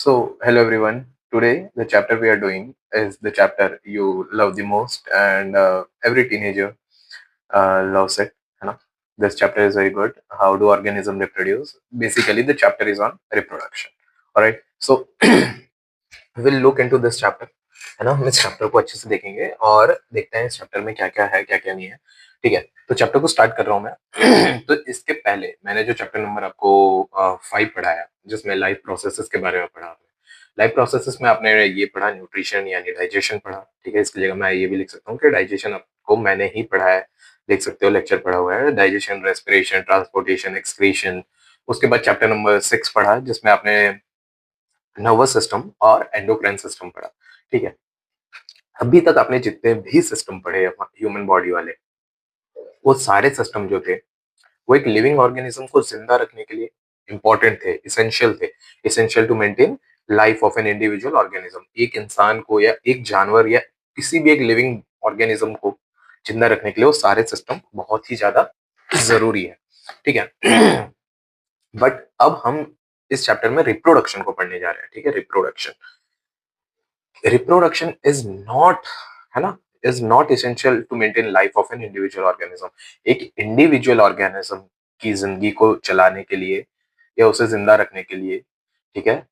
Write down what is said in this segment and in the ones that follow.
Hello everyone. Today, the chapter we are doing is the chapter you love the most, and every teenager loves it. You know, this chapter is very good. How do organisms reproduce? Basically, the chapter is on reproduction. All right. So we'll look into this chapter. है ना, हम इस chapter को अच्छे से देखेंगे और देखते हैं इस चैप्टर में क्या क्या है, क्या क्या नहीं है. ठीक है, तो चैप्टर को स्टार्ट कर रहा हूँ मैं. तो इसके पहले मैंने जो चैप्टर नंबर आपको 5 पढ़ाया, जिसमें लाइफ प्रोसेसेस के बारे में पढ़ा आपने. लाइफ प्रोसेसेस में आपने ये पढ़ा, न्यूट्रिशन यानी डाइजेशन पढ़ा. ठीक है, इसकी जगह मैं ये भी लिख सकता हूँ कि डाइजेशन आपको मैंने ही पढ़ा है. देख सकते हो लेक्चर पढ़ा हुआ है, डाइजेशन, रेस्पिरेशन, ट्रांसपोर्टेशन, एक्सक्रीशन. उसके बाद चैप्टर नंबर 6 पढ़ा, जिसमें आपने नर्वस सिस्टम और एंडोक्राइन सिस्टम पढ़ा. ठीक है, अभी तक आपने जितने भी सिस्टम पढ़े ह्यूमन बॉडी वाले, वो सारे सिस्टम जो थे, वो एक लिविंग ऑर्गेनिज्म को जिंदा रखने के लिए इंपॉर्टेंट थे, इसेंशियल थे. Essential to maintain life of an individual organism. एक इंसान को या एक जानवर या किसी भी एक लिविंग ऑर्गेनिज्म को जिंदा रखने के लिए वो सारे सिस्टम बहुत ही ज्यादा जरूरी है. ठीक है. बट अब हम इस चैप्टर में रिप्रोडक्शन को पढ़ने जा रहे हैं. ठीक है, रिप्रोडक्शन इज नॉट, है ना, is not essential to maintain life of an individual organism. एक इंडिविजुअल ऑर्गेनिज्म की जिंदगी को चलाने के लिए या उसे जिंदा रखने के लिए, ठीक है,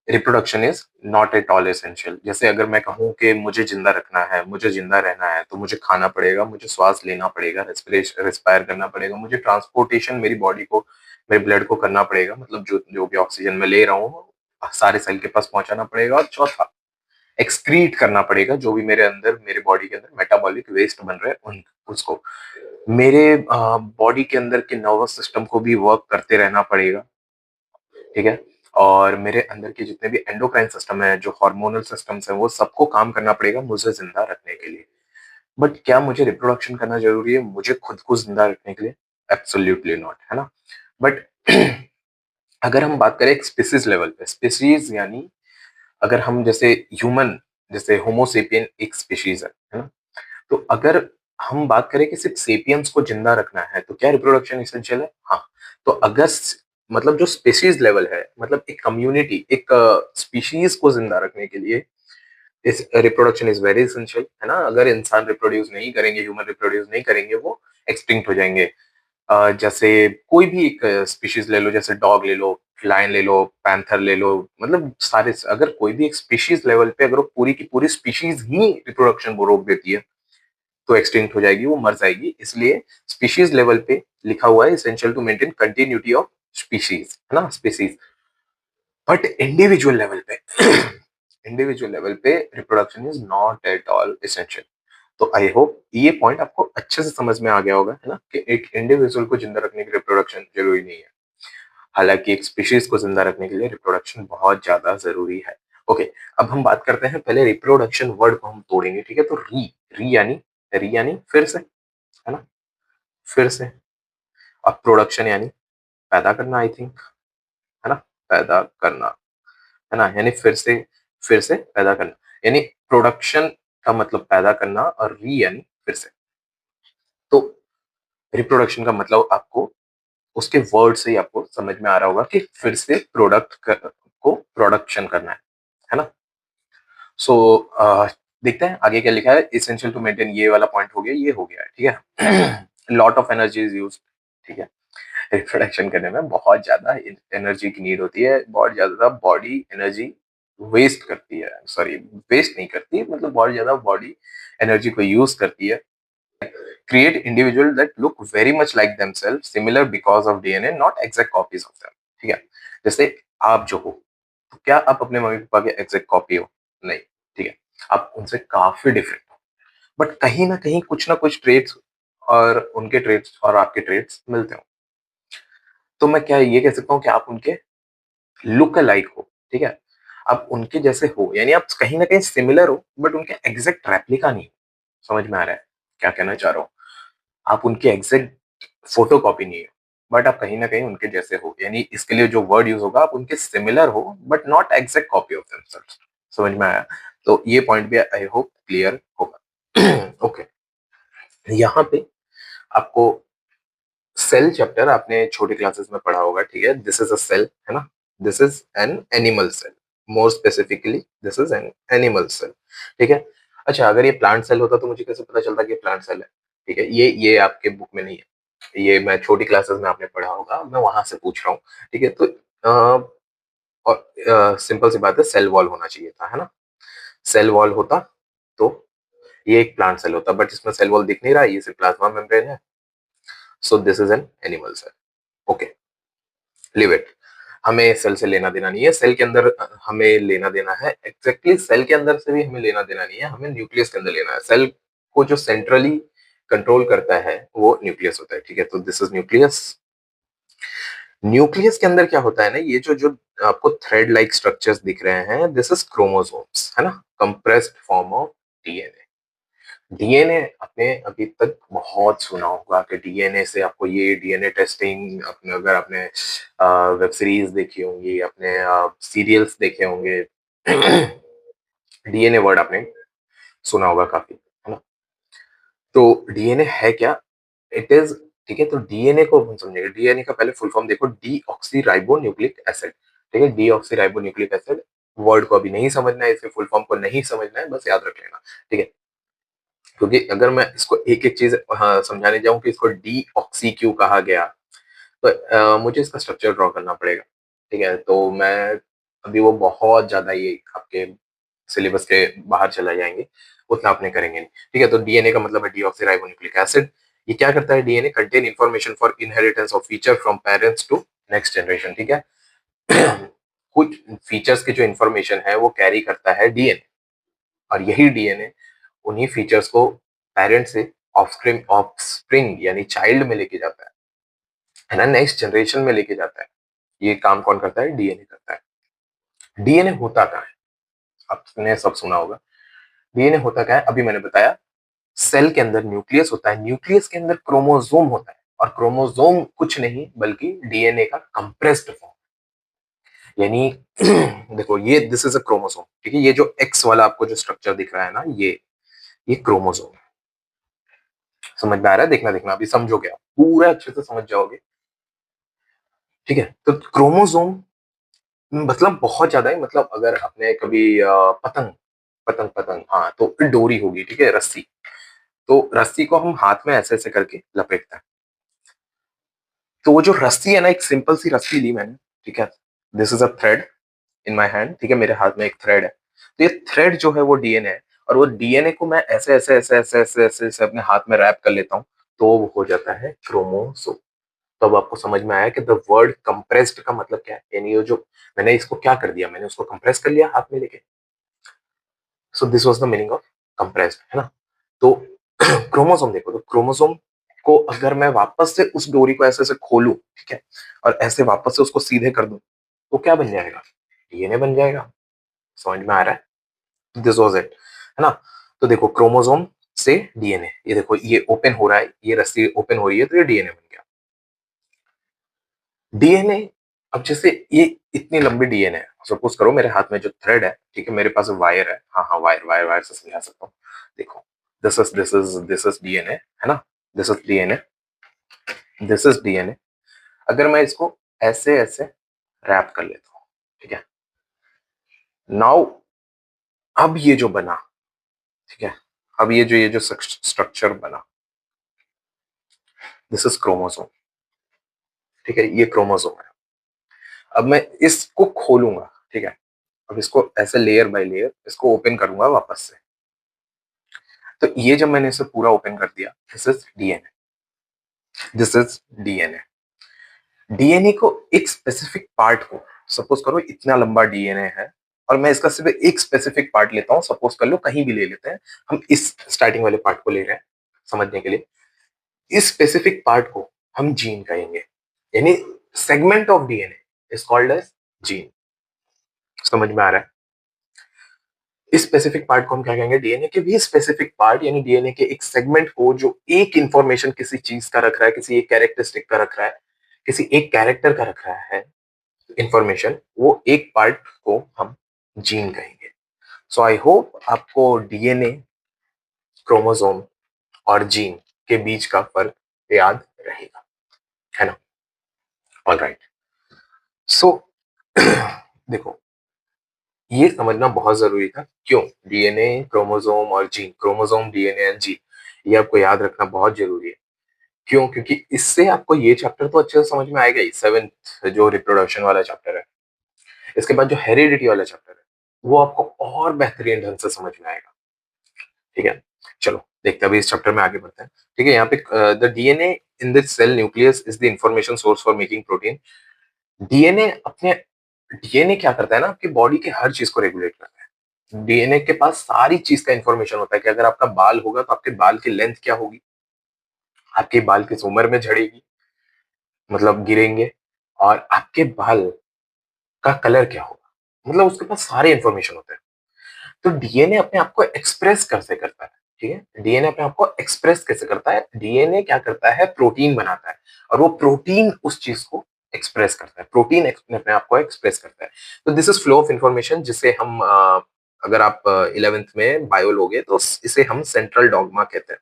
reproduction is not at all essential. जैसे अगर मैं कहूँ कि मुझे जिंदा रखना है, मुझे जिंदा रहना है, तो मुझे खाना पड़ेगा, मुझे श्वास लेना पड़ेगा, रिस्पायर करना पड़ेगा, मुझे ट्रांसपोर्टेशन मेरी बॉडी को, मेरे ब्लड को करना पड़ेगा, मतलब जो जो भी ऑक्सीजन मैं ले रहा हूँ सारे सेल के पास पहुंचाना पड़ेगा. और चौथा, एक्सक्रीट करना पड़ेगा जो भी मेरे अंदर, मेरे बॉडी के अंदर मेटाबॉलिक वेस्ट बन रहे हैं उन उसको. मेरे बॉडी के अंदर के नर्वस सिस्टम को भी वर्क करते रहना पड़ेगा. ठीक है, और मेरे अंदर के जितने भी एंडोक्राइन सिस्टम है, जो हार्मोनल सिस्टम्स है, वो सबको काम करना पड़ेगा मुझे जिंदा रखने के लिए. बट क्या मुझे रिप्रोडक्शन करना जरूरी है मुझे खुद को जिंदा रखने के लिए? एब्सोल्युटली नॉट, है ना. बट अगर हम बात करें एक स्पीसीज लेवल पे, स्पीसीज यानी अगर हम जैसे ह्यूमन, जैसे होमोसेपियन एक स्पीशीज है ना, तो अगर हम बात करें कि सिर्फ सेपियंस को जिंदा रखना है तो क्या रिप्रोडक्शन इसेंशियल है? हाँ. तो अगर मतलब जो स्पीशीज लेवल है, मतलब एक कम्युनिटी, एक स्पीशीज को जिंदा रखने के लिए इस रिप्रोडक्शन इज वेरी इसेंशियल, है ना. अगर इंसान रिप्रोड्यूस नहीं करेंगे, ह्यूमन रिप्रोड्यूस नहीं करेंगे, वो एक्सटिंक्ट हो जाएंगे. जैसे कोई भी एक स्पीशीज ले लो, जैसे डॉग ले लो, लायन ले लो, पैंथर ले लो, मतलब सारे, अगर कोई भी एक स्पीशीज लेवल पे अगर वो पूरी की पूरी स्पीशीज ही रिप्रोडक्शन को रोक देती है तो एक्सटिंक्ट हो जाएगी, वो मर जाएगी. इसलिए स्पीशीज लेवल पे लिखा हुआ है essential to maintain continuity of species, है ना, स्पीशीज. बट इंडिविजुअल लेवल पे इंडिविजुअल लेवल पे reproduction is not at all essential. तो आई होप ये पॉइंट आपको अच्छे से समझ में आ गया होगा, है ना, कि एक इंडिविजुअल को जिंदा रखने के लिए रिप्रोडक्शन जरूरी नहीं है. हालांकि एक स्पीशीज को जिंदा रखने के लिए रिप्रोडक्शन बहुत ज्यादा जरूरी है. ओके, अब हम बात करते हैं, पहले रिप्रोडक्शन वर्ड को हम तोड़ेंगे. ठीक है, तो री यानी फिर से, है ना, फिर से. अब प्रोडक्शन यानी पैदा करना, आई थिंक, है ना, पैदा करना, है ना, यानी फिर से पैदा करना. यानी प्रोडक्शन का मतलब पैदा करना और री यानी फिर से. तो रिप्रोडक्शन का मतलब आपको उसके वर्ड से ही आपको समझ में आ रहा होगा कि फिर से को प्रोडक्शन करना है ना. सो देखते हैं आगे क्या लिखा है. इसेंशियल टू मेंटेन, ये वाला पॉइंट हो गया, ये हो गया है. ठीक है. Lot of energy is use. ठीक है, रिप्रोडक्शन करने में बहुत ज्यादा एनर्जी की नीड होती है, बहुत ज्यादा बॉडी एनर्जी वेस्ट करती है, सॉरी, वेस्ट नहीं करती, मतलब बहुत ज्यादा बॉडी एनर्जी को यूज करती है. Create individual that look very much like themselves, similar because of DNA, not exact copies of them. ठीक है, जैसे आप जो हो, तो क्या आप अपने मम्मी पापा के एग्जैक्ट कॉपी हो? नहीं. ठीक है, आप उनसे काफी डिफरेंट हो, बट कहीं ना कहीं कुछ ट्रेड्स, और उनके ट्रेड्स और आपके ट्रेड्स मिलते हो. तो मैं क्या ये कह सकता हूँ कि आप उनके लुक अलाइक हो. ठीक है, आप उनके जैसे हो, यानी आप कहीं ना कहीं सिमिलर हो, बट उनके एग्जैक्ट रेप्लिका नहीं हो. समझ में आ रहा है क्या कहना चाह रहा हूँ? आप उनकी एग्जैक्ट फोटो कॉपी नहीं हो, बट आप कहीं ना कहीं उनके जैसे हो. यानी इसके लिए जो वर्ड यूज होगा, आप उनके सिमिलर हो but not exact copy of themselves. समझ में आया? तो ये पॉइंट भी आई होप क्लियर होगा. ओके, यहाँ पे आपको सेल चैप्टर आपने छोटी क्लासेस में पढ़ा होगा. ठीक है, दिस इज अ सेल, है ना, this is an animal cell. More specifically this is an animal cell, ठीक है। अच्छा, अगर ये प्लांट सेल होता तो मुझे कैसे पता चलता कि ये प्लांट सेल है, ठीक है। ये आपके बुक में नहीं है, ये मैं छोटी क्लासेस में आपने पढ़ा होगा, मैं वहां से पूछ रहा हूँ, ठीक है। तो और सिंपल सी बात है, सेल वॉल होना चाहिए था, है ना। सेल वॉल होता तो ये एक प्लांट सेल होता, बट इसमें सेल वॉल दिख नहीं रहा है, ये सिर्फ प्लाज्मा मेम्ब्रेन है। So this is an animal cell, okay, leave it. हमें सेल से लेना देना नहीं है, सेल के अंदर हमें लेना देना है, एग्जैक्टली सेल के अंदर से भी हमें लेना देना नहीं है, हमें न्यूक्लियस के अंदर लेना है। सेल को जो सेंट्रली कंट्रोल करता है वो न्यूक्लियस होता है, ठीक है। तो दिस इज न्यूक्लियस। न्यूक्लियस के अंदर क्या होता है ना, ये जो जो आपको थ्रेड लाइक स्ट्रक्चर्स दिख रहे हैं, दिस इज क्रोमोसोम्स, है ना, compressed form of DNA. DNA आपने अभी तक बहुत सुना होगा कि डीएनए से आपको ये डीएनए टेस्टिंग, अपने अगर आपने वेब सीरीज देखी होंगी, अपने सीरियल्स देखे होंगे, डीएनए वर्ड आपने सुना होगा काफी, है ना। तो डीएनए है क्या, इट इज, ठीक है। तो डीएनए को हम समझेंगे, डीएनए का पहले फुल फॉर्म देखो, D oxy ribo nucleic acid, ठीक है। D oxy ribo nucleic acid, word को अभी नहीं समझना है, इसके फुल फॉर्म को नहीं समझना है, बस याद रख लेना, ठीक है। क्योंकि अगर मैं इसको एक एक चीज समझाने जाऊं कि इसको डी ऑक्सी क्यों कहा गया, तो मुझे इसका स्ट्रक्चर ड्रॉ करना पड़ेगा, ठीक है। तो मैं अभी वो बहुत ज्यादा ये आपके सिलेबस के बाहर चला जाएंगे, उतना आपने करेंगे नहीं, ठीक है। तो डीएनए का मतलब है डीऑक्सीराइबोन्यूक्लिक एसिड। ये क्या करता है, DNA contain information for inheritance of feature from parents to next generation, ठीक है। कुछ फीचर्स की जो इंफॉर्मेशन है वो कैरी करता है डीएनए, और यही डीएनए उन्हीं फीचर्स को पेरेंट से ऑफस्प्रिंग ऑफस्प्रिंग यानी चाइल्ड में लेके जाता है ना, नेक्स्ट जनरेशन में लेके जाता है। ये काम कौन करता है, डीएनए करता है। डीएनए होता क्या है, आपने सब सुना होगा। डीएनए होता क्या है, अभी मैंने बताया, सेल के अंदर न्यूक्लियस होता है, न्यूक्लियस के अंदर क्रोमोसोम होता है, और क्रोमोसोम कुछ नहीं बल्कि डीएनए का कंप्रेस्ड फॉर्म, यानी देखो ये दिस इज अ क्रोमोसोम, ठीक है। ये जो एक्स वाला आपको जो स्ट्रक्चर दिख रहा है ना, ये क्रोमोसोम, समझ में आ रहा है, देखना देखना अभी समझोगे आप, पूरा अच्छे से समझ जाओगे, ठीक है। तो क्रोमोसोम मतलब बहुत ज्यादा है, मतलब अगर आपने कभी पतंग पतंग पतंग हाँ, तो डोरी होगी, ठीक है, रस्सी। तो रस्सी को हम हाथ में ऐसे ऐसे करके लपेटते हैं, तो वो जो रस्सी है ना, एक सिंपल सी रस्सी ली मैंने, ठीक है। This is a thread in my hand, ठीक है, मेरे हाथ में एक थ्रेड है। तो ये थ्रेड जो है वो डीएनए है, और वो डीएनए को मैं ऐसे ऐसे ऐसे ऐसे ऐसे ऐसे ऐसे अपने हाथ में रैप कर लेता हूँ, तो वो हो जाता है क्रोमोसोम। तो अब आपको समझ में आया कि द वर्ड कंप्रेस्ड का मतलब क्या है, यानी ये जो मैंने इसको क्या कर दिया, मैंने उसको कंप्रेस कर लिया हाथ में लेके। सो this was the meaning of compressed, है ना। तो क्रोमोसोम देखो, तो क्रोमोसोम को अगर मैं वापस से उस डोरी को ऐसे ऐसे खोलूं, ठीक है, और ऐसे वापस से उसको सीधे कर दूं, तो क्या बन जाएगा, डीएनए बन जाएगा। समझ में आ रहा है, दिस वाज इट, है ना। तो देखो क्रोमोसोम से डीएनए, ये देखो ये ओपन हो रहा है, ये रस्सी ओपन हो रही है, तो ये डीएनए बन गया। डीएनए, अब जैसे ये इतनी लंबी डीएनए है, सपोज करो मेरे हाथ में जो थ्रेड है, ठीक है, मेरे पास वायर है, हाँ हाँ, वायर वायर वायर से समझा सकता हूँ। देखो दिस इज डीएनए, है ना, this is DNA, this is DNA. अगर मैं इसको ऐसे ऐसे रैप कर लेता हूँ, ठीक है, नाउ अब ये जो बना, ठीक है, अब ये जो स्ट्रक्चर बना, दिस इज क्रोमोसोम, ठीक है, ये क्रोमोसोम है। अब मैं इसको खोलूंगा, ठीक है, अब इसको ऐसे लेयर बाय लेयर इसको ओपन करूंगा वापस से, तो ये जब मैंने इसे पूरा ओपन कर दिया, this is DNA, this is DNA. DNA को एक स्पेसिफिक पार्ट को, सपोज करो इतना लंबा डीएनए है, और मैं इसका सिर्फ एक स्पेसिफिक पार्ट लेता हूँ, सपोज कर लो कहीं भी ले लेते हैं, हम इस स्टार्टिंग वाले पार्ट को ले रहे हैं समझने के लिए। इस स्पेसिफिक पार्ट को हम जीन कहेंगे, यानी segment of DNA is called as gene. समझ में आ रहा है, इस स्पेसिफिक पार्ट को हम क्या कहेंगे, डीएनए के भी स्पेसिफिक पार्ट, यानी डीएनए के एक सेगमेंट को जो एक इंफॉर्मेशन किसी चीज का रख रहा है, किसी एक कैरेक्टरिस्टिक का रख रहा है, किसी एक कैरेक्टर का रख रहा है इंफॉर्मेशन, वो एक पार्ट को हम जीन कहेंगे। सो आई होप आपको डीएनए, क्रोमोसोम और जीन के बीच का फर्क याद रहेगा, है ना। ऑल राइट, सो देखो ये समझना बहुत ज़रूरी था। क्यों? डीएनए, क्रोमोसोम और gene, chromosome, DNA and gene, ये आपको याद रखना बहुत ज़रूरी है। क्यों? क्योंकि इससे आपको ये चैप्टर तो अच्छे से समझ में आएगा ही, 7th जो रिप्रोडक्शन वाला चैप्टर है। इसके बाद जो हेरिडिटी वाला चैप्टर है, वो आपको और बेहतरीन ढंग से समझ में आएगा। ठीक है? चलो देखते हैं, अभी इस चैप्टर में आगे बढ़ते हैं। ठीक है? यहाँ पे the DNA in the cell nucleus is the information source for making protein. DNA अपने डीएनए क्या करता है ना, आपकी बॉडी के हर चीज को रेगुलेट करता है। डीएनए के पास सारी चीज का इंफॉर्मेशन होता है कि अगर आपका बाल होगा तो आपके बाल की लेंथ क्या होगी, आपके बाल किस उम्र में झड़ेगी, मतलब गिरेंगे, और आपके बाल का कलर क्या होगा, मतलब उसके पास सारे इंफॉर्मेशन होते हैं। तो डीएनए अपने आप को एक्सप्रेस कैसे करता है? ठीक है, डीएनए अपने आप को एक्सप्रेस कैसे करता है? डीएनए क्या करता है, प्रोटीन बनाता है, और वो प्रोटीन उस चीज को एक्सप्रेस करता है, प्रोटीन अपने आप को एक्सप्रेस करता है। तो this is flow of information, जिसे हम अगर आप 11th में बायो लोगे तो इसे हम सेंट्रल डॉग्मा कहते हैं।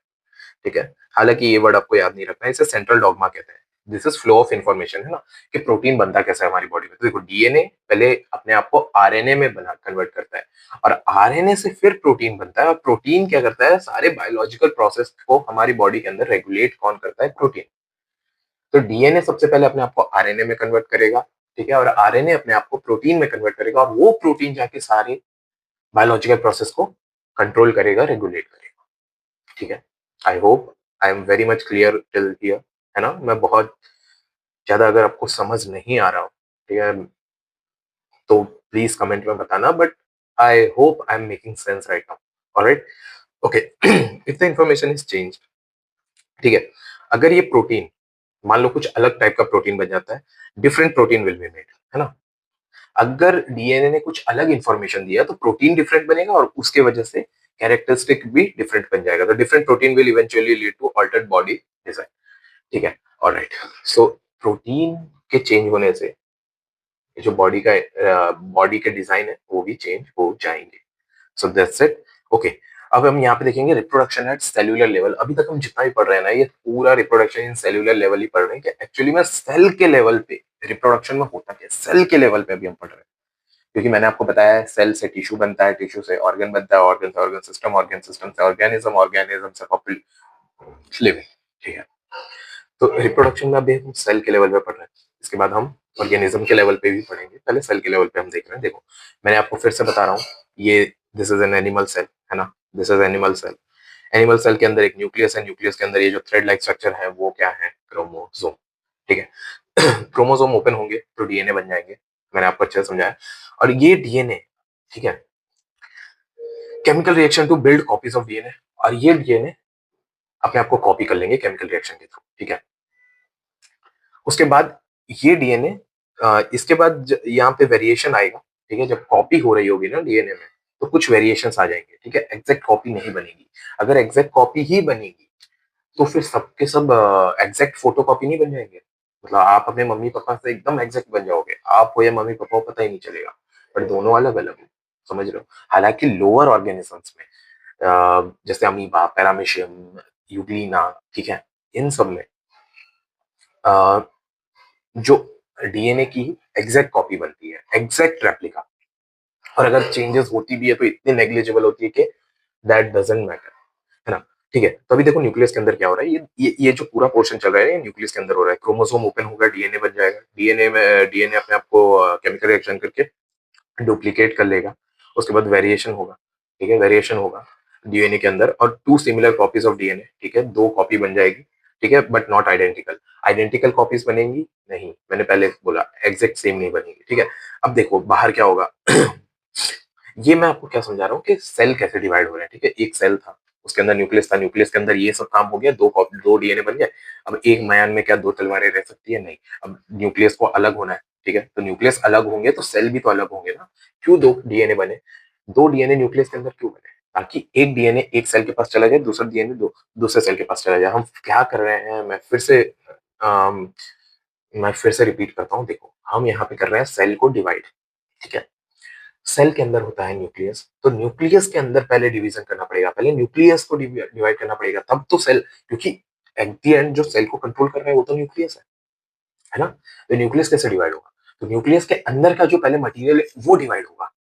ठीक है, हालांकि ये वर्ड आपको याद नहीं रखना है, इसे सेंट्रल डॉग्मा कहते हैं। This is flow of information, है ना, कि प्रोटीन बनता कैसा है हमारी बॉडी में। तो देखो, डीएनए पहले अपने आप को आरएनए में बना कन्वर्ट करता है, और आरएनए से फिर प्रोटीन बनता है, और प्रोटीन क्या करता है, सारे बायोलॉजिकल प्रोसेस को हमारी बॉडी के अंदर रेगुलेट कौन करता है? प्रोटीन। तो डीएनए सबसे पहले अपने आप को आरएनए में कन्वर्ट करेगा, ठीक है, और आरएनए अपने आप को प्रोटीन में कन्वर्ट करेगा, और वो प्रोटीन जाके सारे बायोलॉजिकल प्रोसेस को कंट्रोल करेगा, रेगुलेट करेगा। ठीक है, I hope I am very much clear till here, है ना? मैं बहुत ज्यादा अगर आपको समझ नहीं आ रहा हो, ठीक है, तो प्लीज कमेंट में बताना, but I hope I am making sense right now. Alright, okay. If the information is change, ठीक है, अगर ये प्रोटीन, मान लो कुछ अलग टाइप का प्रोटीन बन जाता है, different protein will be made, है ना? अगर डीएनए ने कुछ अलग इंफॉर्मेशन दिया तो प्रोटीन डिफरेंट बनेगा, और उसके वजह से कैरेक्टरिस्टिक भी डिफरेंट बन जाएगा। तो different protein will eventually lead to altered body design. ठीक है, ऑलराइट। सो प्रोटीन के चेंज होने से जो बॉडी के डिजाइन है वो भी चेंज हो जाएंगे। So that's it. ओके, अब हम यहाँ पे देखेंगे रिप्रोडक्शन एट सेल्यूलर लेवल। अभी तक हम जितना भी पढ़ रहे हैं ना, ये पूरा रिप्रोडक्शन इन सेल्यूलर लेवल ही पढ़ रहे हैं, कि एक्चुअली में सेल के लेवल पे रिप्रोडक्शन में होता क्या है, सेल के लेवल पे अभी हम पढ़ रहे हैं। क्योंकि मैंने आपको बताया है, सेल से टिश्यू बनता है, टिश्यू से ऑर्गन बनता है, ऑर्गन से ऑर्गन सिस्टम से ऑर्गेनिज्म, ऑर्गेनिज्म से लिविंग। ठीक है, तो रिप्रोडक्शन में अभी हम सेल के लेवल पे पढ़ रहे हैं, इसके बाद हम ऑर्गेनिज्म के लेवल पे भी पढ़ेंगे, पहले सेल के लेवल पे हम देख रहे हैं। देखो, मैंने आपको फिर से बता रहा हूँ, ये this is an animal cell, है ना, this is animal cell. Animal cell के अंदर एक न्यूक्लियस है, न्यूक्लियस के अंदर ये जो थ्रेड लाइक स्ट्रक्चर है वो क्या है? क्रोमोसोम। ठीक है, क्रोमोसोम ओपन होंगे तो डीएनए बन जाएंगे, मैंने आपको अच्छे से समझाया। और ये डीएनए, ठीक है, chemical reaction to build copies of DNA, और ये डीएनए अपने आप को कॉपी कर लेंगे केमिकल रिएक्शन के थ्रू। ठीक है, उसके बाद ये डीएनए, इसके बाद यहाँ पे वेरिएशन आएगा। ठीक है, जब कॉपी हो रही होगी ना डीएनए में, तो कुछ वेरिएशंस आ जाएंगे। ठीक है, एग्जैक्ट कॉपी नहीं बनेगी। अगर एग्जैक्ट कॉपी ही बनेगी तो फिर सबके सब एग्जैक्ट फोटो कॉपी नहीं बन जाएंगे। मतलब आप अपने मम्मी पापा से एकदम एग्जैक्ट बन जाओगे, आप हो या मम्मी पापा हो पता ही नहीं चलेगा, पर दोनों अलग अलग हो। समझ रहे हो? हालांकि लोअर ऑर्गेनिजम्स में, जैसे अमीबा, पैरामीशियम, यूग्लिना, ठीक है, इन सब में अ, जो डीएनए की एग्जैक्ट कॉपी बनती है, एग्जैक्ट रेप्लिका, और अगर चेंजेस होती भी है तो इतनी नेग्लिजिबल होती है कि दैट डजंट मैटर, है ना? ठीक है, तो अभी देखो न्यूक्लियस के अंदर क्या हो रहा है, ये जो पूरा पोर्शन चल रहा है, ये न्यूक्लियस के अंदर हो रहा है। क्रोमोसोम ओपन होगा, डीएनए बन जाएगा, डीएनए अपने आप को केमिकल रिएक्शन करके डुप्लीकेट कर लेगा। उसके बाद वेरिएशन होगा। ठीक है, वेरिएशन होगा डीएनए के अंदर, और two similar copies of DNA, ठीक है, दो कॉपी बन जाएगी। ठीक है, but not identical. Identical copies बनेंगी नहीं, मैंने पहले बोला एग्जैक्ट सेम नहीं बनेगी। ठीक है, अब देखो बाहर क्या होगा। ये मैं आपको क्या समझा रहा हूँ कि सेल कैसे डिवाइड हो रहे हैं। ठीक है, एक सेल था, उसके अंदर न्यूक्लियस था, न्यूक्लियस के अंदर ये सब काम हो गया, दो डीएनए बन गए। अब एक म्यान में क्या दो तलवारें रह सकती है? नहीं। अब न्यूक्लियस को अलग होना है, ठीक है, तो न्यूक्लियस अलग होंगे तो सेल भी तो अलग होंगे ना। क्यों दो डीएनए बने? दो डीएनए न्यूक्लियस के अंदर क्यों बने? ताकि एक डीएनए एक सेल के पास चला जाए, दूसरा डीएनए दूसरे सेल के पास चला जाए। हम क्या कर रहे हैं, अम, मैं फिर से रिपीट करता हूँ। देखो, हम यहाँ पे कर रहे हैं सेल को डिवाइड। ठीक है, सेल के अंदर होता है न्यूक्लियस, तो न्यूक्लियस के अंदर पहले डिवीजन करना पड़ेगा, पहले न्यूक्लियस को डिवाइड करना पड़ेगा, तब तो सेल, क्योंकि एट द एंड जो सेल को कंट्रोल कर रहा है वो तो न्यूक्लियस है ना? तो न्यूक्लियस कैसे डिवाइड होगा? तो न्यूक्लियस के अंदर का जो पहले मटेरियल है वो डिवाइड होगा।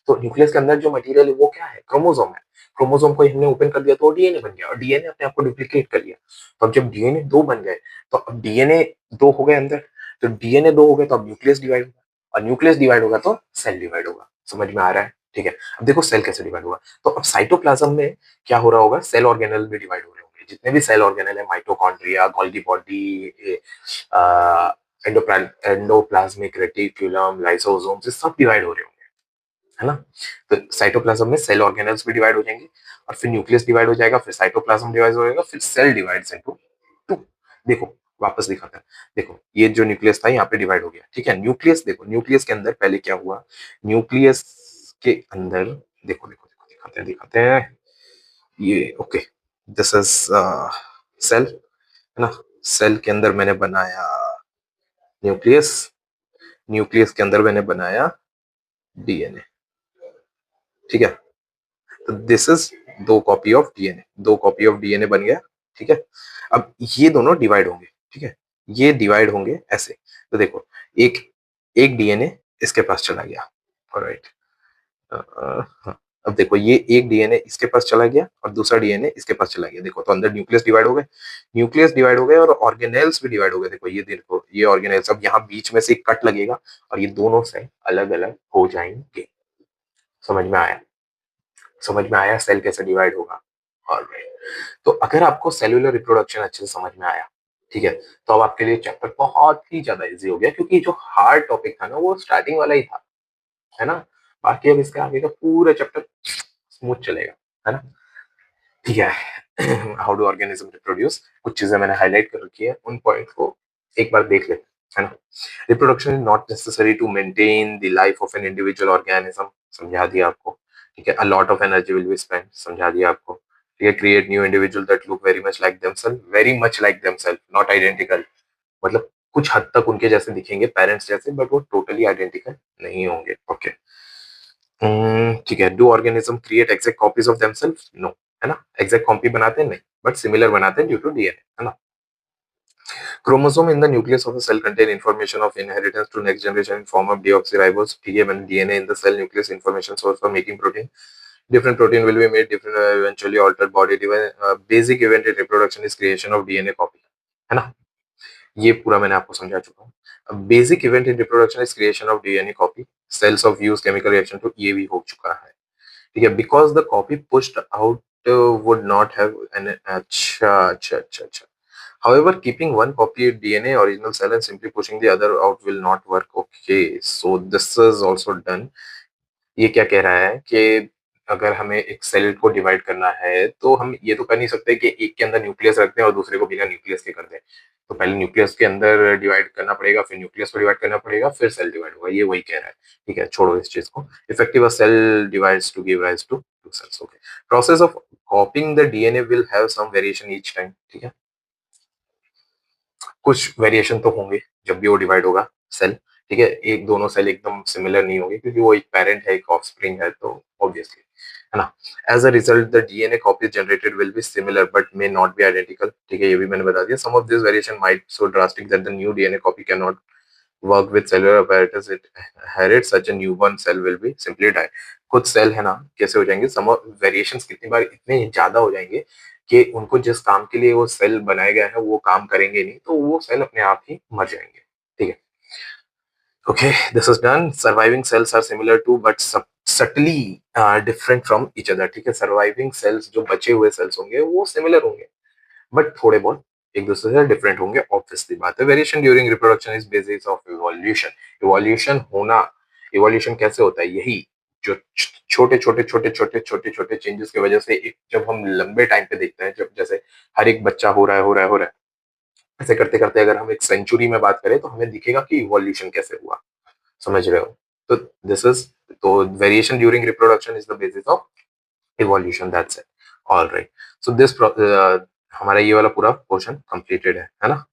तो न्यूक्लियस के अंदर जो मटेरियल है वो क्या है? क्रोमोसोम है। क्रोमोसोम को हमने ओपन कर दिया तो डीएनए बन गया और डीएनए अपने आप को डुप्लीकेट कर लिया। तो अब जब डीएनए 2 बन गए, तो अब डीएनए 2 हो गए अंदर, तो डीएनए 2 हो गए तो अब न्यूक्लियस डिवाइड होगा और न्यूक्लियस डिवाइड होगा तो सेल डिवाइड होगा। समझ में आ रहा है? ठीक है। अब देखो सेल कैसे डिवाइड होगा। तो अब साइटोप्लाज्म में क्या हो रहा होगा? सेल ऑर्गेनेल भी डिवाइड हो रहे होंगे। जितने भी सेल ऑर्गेनेल है, mitochondria, Golgi body, endoplasmic reticulum, lysosome, ये सब डिवाइड हो रहे होंगे, है ना? तो साइटोप्लाज्म में सेल ऑर्गेनेल्स भी डिवाइड हो जाएंगे और फिर न्यूक्लियस डिवाइड हो जाएगा, फिर साइटोप्लाज्म डिवाइड हो जाएगा, फिर सेल डिवाइड्स इनटू टू। देखो वापस दिखाते हैं। देखो ये जो न्यूक्लियस था यहाँ पे डिवाइड हो गया, ठीक है। न्यूक्लियस देखो, न्यूक्लियस के अंदर पहले क्या हुआ? न्यूक्लियस के अंदर देखो देखो देखो दिखाते हैं ये। ओके, दिस इज सेल, है ना? सेल के अंदर मैंने बनाया न्यूक्लियस, न्यूक्लियस के अंदर मैंने बनाया डीएनए, ठीक है। तो दिस इज दो कॉपी ऑफ डीएनए, दो कॉपी ऑफ डीएनए बन गया, ठीक है। अब ये दोनों डिवाइड होंगे, ठीक है। ये डिवाइड होंगे ऐसे। तो देखो एक एक डीएनए इसके पास चला गया, ऑलराइट। हाँ, अब देखो ये एक डीएनए इसके पास चला गया और दूसरा डीएनए इसके पास चला गया। देखो तो अंदर न्यूक्लियस डिवाइड हो गए, न्यूक्लियस डिवाइड हो गए और ऑर्गेनेल्स भी डिवाइड हो गए। देखो ये देखो ये ऑर्गेनेल्स, अब यहाँ बीच में से एक कट लगेगा और ये दोनों सेल अलग अलग हो जाएंगे। समझ में आया? समझ में आया सेल कैसे डिवाइड होगा? ऑलराइट। तो अगर आपको सेलुलर रिप्रोडक्शन अच्छे से समझ में आया, ठीक है, तो अब आपके लिए चैप्टर बहुत ही ज्यादा इजी हो गया, क्योंकि जो हार्ड टॉपिक था ना वो स्टार्टिंग वाला ही था, है ना? बाकी अब इसके आगे का पूरा चैप्टर स्मूथ चलेगा, है ना? ठीक है। हाउ डू ऑर्गेनिज्म रिप्रोड्यूस, कुछ चीजें मैंने हाईलाइट कर रखी है, उन पॉइंट को एक बार देख लेते हैं, है ना? Reproduction is not necessary to maintain the life of an individual organism, समझा दिया आपको, ठीक है। A lot of energy will be spent, समझा दिया आपको, ठीक है। Create new individual that look very much like themselves, very much like themselves, not identical, मतलब कुछ हद तक उनके जैसे दिखेंगे, पेरेंट्स जैसे, बट वो टोटली आइडेंटिकल नहीं होंगे। ओके, ठीक है। Do organism create exact copies of themselves? No, है ना? एग्जैक्ट कॉपी बनाते हैं नहीं, बट सिमिलर बनाते हैं ड्यू टू डीएनए, है ना? Chromosome in the nucleus of the cell contain information of inheritance to next generation in form of deoxyribose, ठीक है। मैंने DNA in the cell nucleus information source for making protein, different protein will be made, different eventually altered body basic event in reproduction is creation of DNA copy, है ना? ये पूरा मैंने आपको समझा चुका हूँ। Basic event in reproduction is creation of DNA copy, cells of use chemical reaction to, ये भी हो चुका है, ठीक है। Because the copy pushed out would not have an, अच्छा। However, keeping one copy of DNA original cell and simply pushing the other out will not work. Okay, so this is also done. ये क्या कह रहा है कि अगर हमें एक सेल को डिवाइड करना है तो हम ये तो कर नहीं सकते कि एक के अंदर न्यूक्लियस रख दें और दूसरे को बिना न्यूक्लियस के कर दें। तो पहले न्यूक्लियस के अंदर डिवाइड करना पड़ेगा, फिर न्यूक्लियस को डिवाइड करना पड़ेगा, फिर सेल डिवाइड होगा। ये वही कह रहा है, ठीक है। छोड़ो इस चीज को। Effective cell divides to give rise to two cells. Okay, process of copying the DNA will have some variation each time, ठीक है। कुछ वेरिएशन तो होंगे जब भी वो डिवाइड होगा सेल, ठीक है। एक दोनों सेल एकदम सिमिलर नहीं होंगे क्योंकि वो एक पेरेंट है, एक ऑफस्प्रिंग है, तो ऑब्वियसली, है ना। As a result the DNA copies generated will be similar but may not be identical, ठीक है। ये भी मैंने बता दिया। Some of this variation might so drastic that the new DNA copy can not work with cellular apparatus it inherits such a newborn cell will be simply die। कुछ cell है ना कैसे हो जाएंगे, सम वेरिएशंस कितनी बार इतने ज्यादा हो जाएंगे कि उनको जिस काम के लिए वो सेल बनाया गया है वो काम करेंगे नहीं, तो वो सेल अपने आप ही मर जाएंगे, ठीक है। Okay, this is done. Surviving cells are similar to but subtly different from each other, ठीक है। सर्वाइविंग सेल्स जो बचे हुए सेल्स होंगे वो सिमिलर होंगे बट थोड़े बहुत एक दूसरे से डिफरेंट होंगे, ऑब्वियसली बात है। Variation during reproduction is basis of evolution. Evolution होना, इवोल्यूशन कैसे होता है? यही जो छोटे छोटे चेंजेस की वजह से एक, जब हम लंबे टाइम पे देखते हैं, जब जैसे हर एक बच्चा हो रहा है, ऐसे करते करते अगर हम एक सेंचुरी में बात करें तो हमें दिखेगा कि इवोल्यूशन कैसे हुआ। समझ रहे हो? तो दिस इज, तो variation during reproduction is the basis of evolution, that's it. Alright, so this हमारा ये वाला पूरा पोर्शन कंप्लीटेड है ना?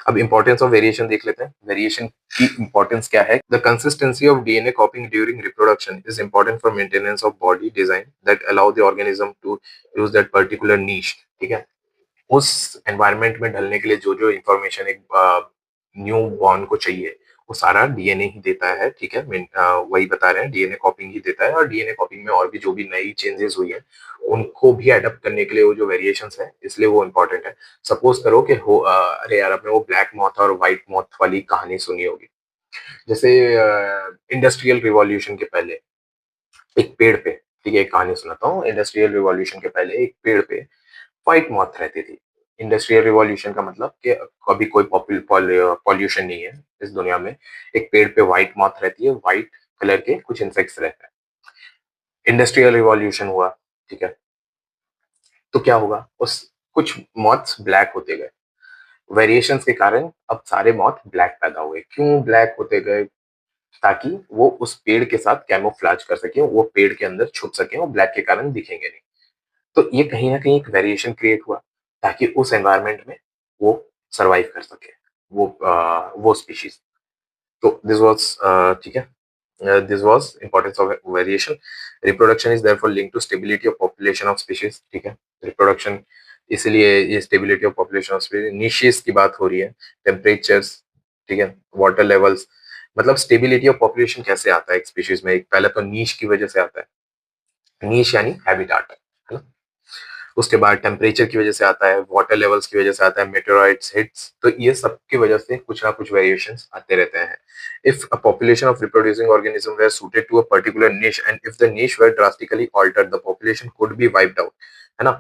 अब इंपॉर्टेंस ऑफ वेरिएशन देख लेते हैं। वेरिएशन की इंपॉर्टेंस क्या है? The consistency of DNA copying during reproduction is important for maintenance of body design that allow the organism to use that particular niche, ठीक है। उस एनवायरनमेंट में ढलने के लिए जो जो इंफॉर्मेशन एक न्यू बॉर्न को चाहिए, वो सारा डीएनए ही देता है, ठीक है। वही बता रहे हैं, डीएनए कॉपिंग ही देता है, और डीएनए कॉपिंग में और भी जो भी नई चेंजेस हुई है उनको भी अडेप्ट करने के लिए वो जो वेरिएशंस है, इसलिए वो इम्पोर्टेंट है। सपोज करो कि अरे यार, आपने वो ब्लैक मॉथ और व्हाइट मॉथ वाली कहानी सुनी होगी। जैसे इंडस्ट्रियल रिवॉल्यूशन के पहले एक पेड़ पे, ठीक है, एक कहानी सुनाता हूँ। इंडस्ट्रियल रिवॉल्यूशन के पहले एक पेड़ पे व्हाइट मॉथ रहती थी। इंडस्ट्रियल रिवॉल्यूशन का मतलब कि कभी कोई पॉल्यूशन नहीं है इस दुनिया में, एक पेड़ पे व्हाइट मॉथ रहती है, व्हाइट कलर के कुछ इंसेक्ट्स रहते हैं। इंडस्ट्रियल रिवॉल्यूशन हुआ, ठीक है, तो क्या होगा, उस कुछ मॉथ्स ब्लैक होते गए, वेरिएशंस के कारण अब सारे मॉथ ब्लैक पैदा हुए। क्यों ब्लैक होते गए? ताकि वो उस पेड़ के साथ कैमोफ्लेज कर सके, वो पेड़ के अंदर छुप सके, वो ब्लैक के कारण दिखेंगे नहीं। तो ये कहीं ना कहीं एक वेरिएशन क्रिएट हुआ ताकि उस एनवायरनमेंट में वो सरवाइव कर सके, वो स्पीशीज। तो दिस वाज, ठीक है, this was importance of variation. Reproduction is therefore linked to stability of population of species, ठीक है। रिप्रोडक्शन, इसलिए ये stability of population of species, niches की बात हो रही है, टेम्परेचर्स, ठीक है, वाटर लेवल्स। मतलब स्टेबिलिटी ऑफ पॉपुलेशन कैसे आता है एक स्पीशीज में? एक पहले तो नीश की वजह से आता है, नीश यानी हैबिटाट, है ना। उसके बाद टेम्परेचर की वजह से आता है, वाटर लेवल्स की वजह से आता है, मेटेओराइट्स हिट्स, तो ये सब की वजह से कुछ ना कुछ वेरिएशंस आते रहते हैं। If a population of reproducing organism were suited to a particular niche and if the niche were drastically altered the population could be wiped out, है ना।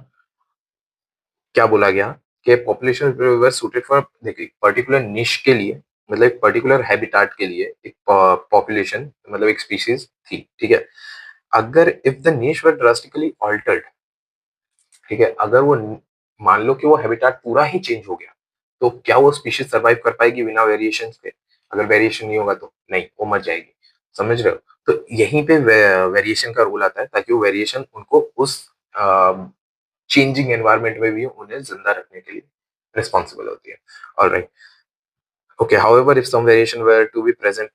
क्या बोला गया कि पॉपुलेशन वेर सूटेड फॉर, देखिए, पर्टिकुलर निश के लिए, मतलब एक पर्टिकुलर हैबिटाट के लिए एक पॉपुलेशन, मतलब एक स्पीशीज थी, ठीक है। अगर इफ द निश वर ड्रास्टिकली ऑल्टर्ड, ठीक है, अगर वो मान लो कि वो हैबिटाट पूरा ही चेंज हो गया, तो क्या वो स्पीशीज सर्वाइव कर पाएगी बिना वेरिएशन के? अगर वेरिएशन नहीं होगा तो नहीं, वो मर जाएगी। समझ रहे हो? तो यहीं पे वेरिएशन का रोल आता है, ताकि वो वेरिएशन उनको उस चेंजिंग एनवायरनमेंट में भी उन्हें जिंदा रखने के लिए रिस्पॉन्सिबल होती है। Alright, okay. However, if some variation were to be present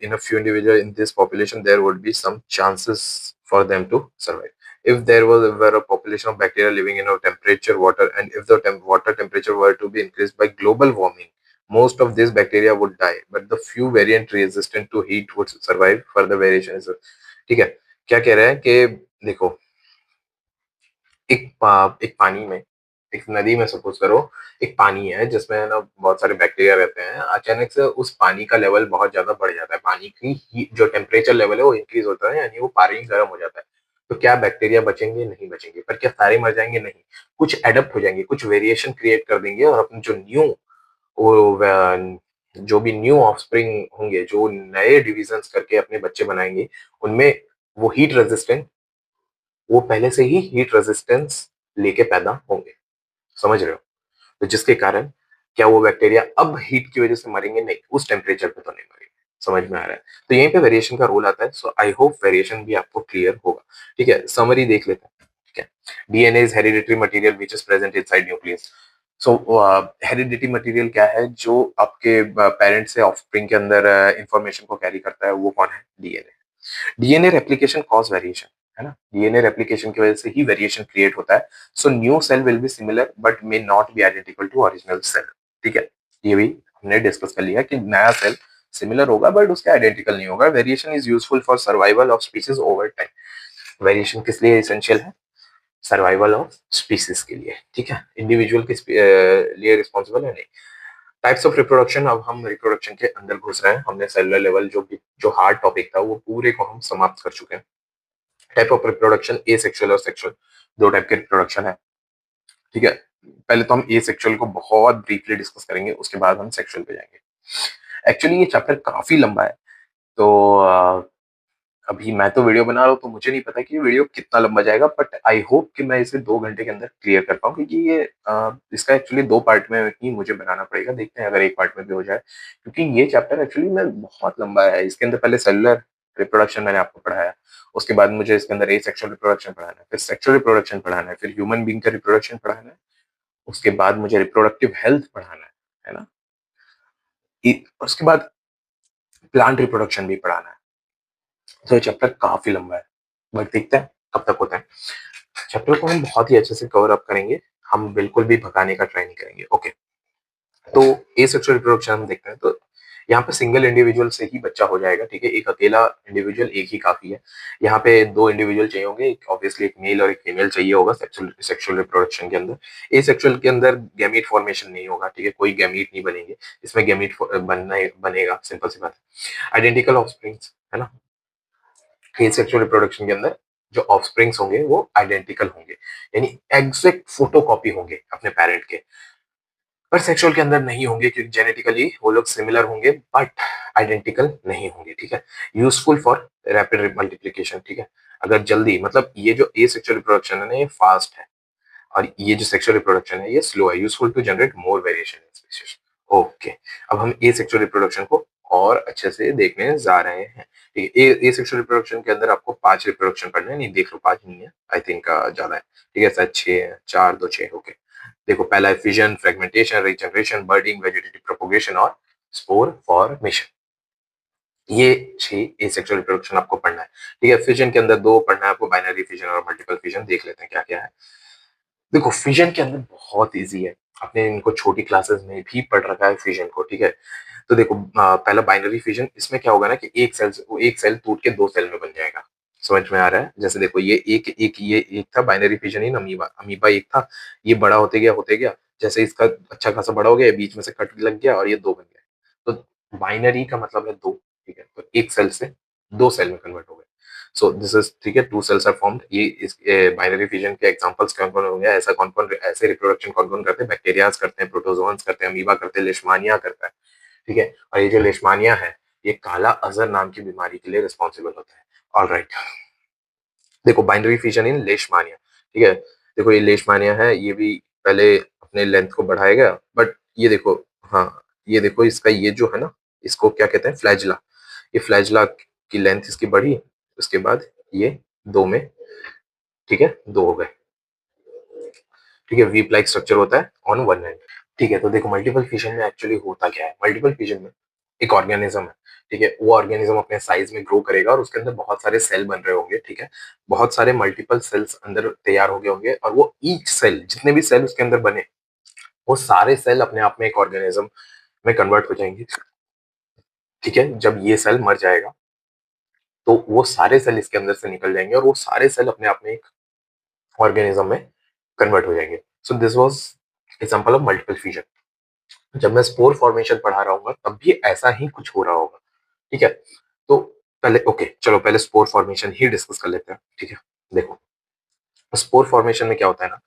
in a few individuals in this population, there would be some chances for them to survive. If there were a population of bacteria living in a temperature water, and if the water temperature were to be increased by global warming, most of these bacteria would die, but the few variant resistant to heat would survive. Further variation is, ठीक है। क्या कह रहे हैं कि देखो, एक पानी में, एक नदी में सपोज करो, एक पानी है जिसमें ना बहुत सारे बैक्टीरिया रहते हैं। अचानक से उस पानी का लेवल बहुत ज्यादा बढ़ जाता है, पानी की जो टेम्परेचर लेवल है वो इंक्रीज होता है, यानी वो पानी गर्म हो जाता है। तो क्या बैक्टीरिया बचेंगे? नहीं बचेंगे। पर क्या सारे मर जाएंगे? नहीं, कुछ एडप्ट हो जाएंगे, कुछ वेरिएशन क्रिएट कर देंगे, और अपने जो न्यू, जो भी न्यू ऑफस्प्रिंग होंगे, जो नए डिविजन्स करके अपने बच्चे बनाएंगे, उनमें वो हीट रेजिस्टेंट, वो पहले से ही हीट रेजिस्टेंस लेके पैदा होंगे। समझ रहे हो? तो जिसके कारण क्या वो बैक्टीरिया अब हीट की वजह से मरेंगे? नहीं, उस टेम्परेचर पे तो नहीं मरेंगे। समझ में आ रहा है? तो यहीं पे वेरिएशन का रोल आता है। सो आई होप वेरिएशन भी आपको क्लियर होगा, ठीक है। समरी देख लेते हैं, ठीक है। DNA is hereditary material which is present inside nucleus. So hereditary material क्या है? जो आपके पेरेंट्स से ऑफस्प्रिंग के अंदर इंफॉर्मेशन को कैरी करता है, वो कौन है? DNA. DNA replication cause variation, है ना। डीएनए रेप्लिकेशन की वजह से ही वेरिएशन क्रिएट होता है। So new cell will be similar but may not be identical to original cell, ठीक है। ये भी हमने डिस्कस कर लिया कि नया सेल सिमिलर होगा बट उसके आइडेंटिकल नहीं होगा। Variation is useful for survival of species over time. Variation किस लिए एसेंशियल है? सर्वाइवल ऑफ स्पीसीज के लिए, ठीक है। इंडिविजुअल के लिए रिस्पॉन्सिबल है नहीं। टाइप्स ऑफ रिप्रोडक्शन, अब हम रिप्रोडक्शन के अंदर घुस रहे हैं। हमने सेलुलर लेवल जो हार्ड टॉपिक था वो पूरे को हम समाप्त कर चुके हैं। Type of reproduction, A sexual और सेक्सुअल, दो टाइप के रिप्रोडक्शन है, ठीक है। पहले तो हम ए सेक्सुअल को बहुत ब्रीफली डिस्कस करेंगे, उसके बाद हम सेक्सुअल पे जाएंगे। एक्चुअली ये चैप्टर काफी लंबा है, तो अभी मैं तो वीडियो बना रहा हूँ, तो मुझे नहीं पता कि ये वीडियो कितना लंबा जाएगा, बट आई होप कि मैं इसे 2 घंटे के अंदर क्लियर कर पाऊँ, क्योंकि ये इसका एक्चुअली 2 पार्ट में ही मुझे बनाना पड़ेगा। देखते हैं अगर एक पार्ट में भी हो जाए, क्योंकि ये चैप्टर एक्चुअली में बहुत लंबा है। इसके अंदर पहले सेलुलर रिप्रोडक्शन मैंने आपको पढ़ाया, उसके बाद मुझे इसके अंदर ए सेक्सुअल रिप्रोडक्शन पढ़ाना है, फिर सेक्सुअल रिप्रोडक्शन पढ़ाना है, फिर ह्यूमन बीइंग का रिप्रोडक्शन पढ़ाना है, उसके बाद मुझे रिप्रोडक्टिव हेल्थ पढ़ाना है ना। उसके बाद प्लांट रिप्रोडक्शन भी पढ़ाना है। तो ये चैप्टर काफी लंबा है, बट देखते हैं कब तक होता है। चैप्टर को हम बहुत ही अच्छे से कवर अप करेंगे, हम बिल्कुल भी भगाने का ट्राई नहीं करेंगे। ओके, तो ए सेक्सुअल रिप्रोडक्शन हम देखते हैं। तो यहाँ पे सिंगल इंडिविजुअल से ही बच्चा हो जाएगा, ठीक है? एक अकेला इंडिविजुअल एक ही काफ़ी है। यहाँ पे 2 इंडिविजुअल चाहिए होंगे, एक ऑब्वियसली एक मेल और एक फीमेल चाहिए होगा सेक्सुअल सेक्सुअल रिप्रोडक्शन के अंदर। एसेक्सुअल के अंदर गैमीट फॉर्मेशन नहीं होगा, ठीक है? कोई गैमीट नहीं बनेंगे, इसमें गैमीट बनेगा, सिंपल सी बात है। आइडेंटिकल ऑफस्प्रिंग्स, है ना? एसेक्सुअल रिप्रोडक्शन के अंदर जो ऑफस्प्रिंग्स होंगे वो आइडेंटिकल होंगे, यानी एग्जैक्ट फोटोकॉपी होंगे अपने पेरेंट के। पर सेक्सुअल के अंदर नहीं होंगे क्योंकि जेनेटिकली वो लोग सिमिलर होंगे बट आइडेंटिकल नहीं होंगे, ठीक है? यूजफुल फॉर रैपिड मल्टीप्लिकेशन, ठीक है? अगर जल्दी मतलब ये जो ए सेक्सुअल रिप्रोडक्शन है ना ये फास्ट है और ये जो सेक्सुअल रिप्रोडक्शन है ये स्लो है, useful to generate more variation in species. Okay, अब हम ए सेक्सुअल रिप्रोडक्शन को और अच्छे से देखने जा रहे हैं, ठीक है? ए सेक्सुअल रिप्रोडक्शन के अंदर आपको 5 रिप्रोडक्शन पढ़ने हैं, नहीं देख लो 5 नहीं है, आई थिंक ज्यादा है, ठीक है? शायद 6 है, 4 2 6, ओके। देखो पहला है fission, fragmentation, regeneration, budding, vegetative propagation और स्पोर फॉर्मेशन। ये 6 एसेक्सुअल रिप्रोडक्शन आपको पढ़ना है, ठीक है? फिजन के अंदर 2 पढ़ना है आपको, बाइनरी फिजन और मल्टीपल फिजन। देख लेते हैं क्या-क्या है। देखो फिजन के अंदर बहुत ईज़ी है, आपने इनको छोटी क्लासेस में भी पढ़ रखा है फिजन को, ठीक है? तो देखो पहला बाइनरी फिजन, इसमें क्या होगा ना कि एक सेल टूट के 2 सेल में बन जाएगा। समझ में आ रहा है? जैसे देखो ये एक था binary fission in amoeba, amoeba एक था, ये बड़ा होते गया, जैसे इसका अच्छा खासा बड़ा हो गया, बीच में से कट लग गया और ये 2 बन गए। तो बाइनरी का मतलब है 2, ठीक है? तो एक सेल से 2 सेल में कन्वर्ट हो गए। सो दिस इज, ठीक है? 2 सेल्स आर फॉर्म्ड। ये इस बाइनरी फिजन के एग्जांपल्स कौन-कौन होंगे? ऐसा कौन-कौन ऐसे रिप्रोडक्शन कौन-कौन करते हैं? बैक्टीरियाज करते हैं, प्रोटोजोअन्स करते हैं, अमीबा करते हैं, लेशमानिया करता है, ठीक है? और ये जो लेशमानिया है, ये काला अज़र नाम की बीमारी के लिए रिस्पॉन्सिबल होता है। ऑलराइट, देखो बाइनरी फिजन इन लेशमानिया, ठीक है? देखो ये लेशमानिया है, ये भी पहले अपने लेंथ को बढ़ाएगा बट ये देखो, हाँ, ये देखो इसका ये जो है ना, इसको क्या कहते हैं? फ्लैजिला। ये फ्लैजिला की लेंथ इसकी बढ़ी, उसके बाद ये 2 में, ठीक है? 2 हो गए, ठीक है? वीप लाइक स्ट्रक्चर होता है ऑन वन एंड। ठीक है, तो देखो मल्टीपल फिशन में एक्चुअली होता क्या है? मल्टीपल फिशन में एक ऑर्गेनिज्म है, ठीक है? वो ऑर्गेनिज्म अपने साइज में ग्रो करेगा और उसके अंदर बहुत सारे सेल बन रहे होंगे, ठीक है? बहुत सारे मल्टीपल सेल्स अंदर तैयार हो गए होंगे और वो ईच सेल, जितने भी सेल उसके अंदर बने, वो सारे सेल अपने आप में एक ऑर्गेनिज्म में कन्वर्ट हो जाएंगे, ठीक है? जब ये सेल मर जाएगा, तो वो सारे सेल इसके अंदर से निकल जाएंगे और वो सारे सेल अपने आप में एक ऑर्गेनिज्म में कन्वर्ट हो जाएंगे। सो this was example of multiple fission. जब मैं स्पोर फॉर्मेशन पढ़ा रहा हूँ तब भी ऐसा ही कुछ हो रहा होगा, ठीक है? तो पहले ओके, चलो पहले स्पोर फॉर्मेशन ही डिस्कस कर लेते हैं, ठीक है? देखो स्पोर फॉर्मेशन में क्या होता है ना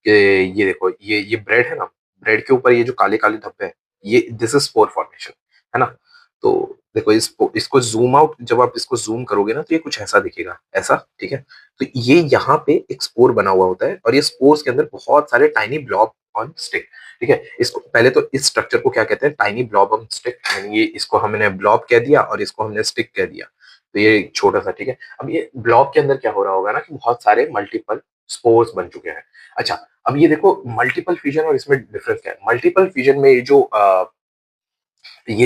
कि ये देखो ये ब्रेड है ना, ब्रेड के ऊपर ये जो काले काले धब्बे हैं, ये दिस इज स्पोर फॉर्मेशन, है ना? तो देखो इसको जूम आउट, जब आप इसको जूम करोगे ना तो ये कुछ ऐसा दिखेगा, ऐसा, ठीक है? तो ये यहाँ पे एक स्पोर बना हुआ होता है और ये स्पोर्स के अंदर बहुत सारे टाइनी ब्लॉब ऑन स्टिक, ठीक है? इसको पहले तो इस स्ट्रक्चर को क्या कहते हैं? टाइनी ब्लॉब ऑन स्टिक, यानी ये इसको हमने ब्लॉब कह दिया और इसको हमने स्टिक कह दिया, तो ये एक छोटा सा, ठीक है? अब ये ब्लॉब के अंदर क्या हो रहा होगा ना कि बहुत सारे मल्टीपल स्पोर्स बन चुके हैं। अच्छा, अब ये देखो मल्टीपल फिजन और इसमें डिफरेंस क्या है? मल्टीपल फिजन में ये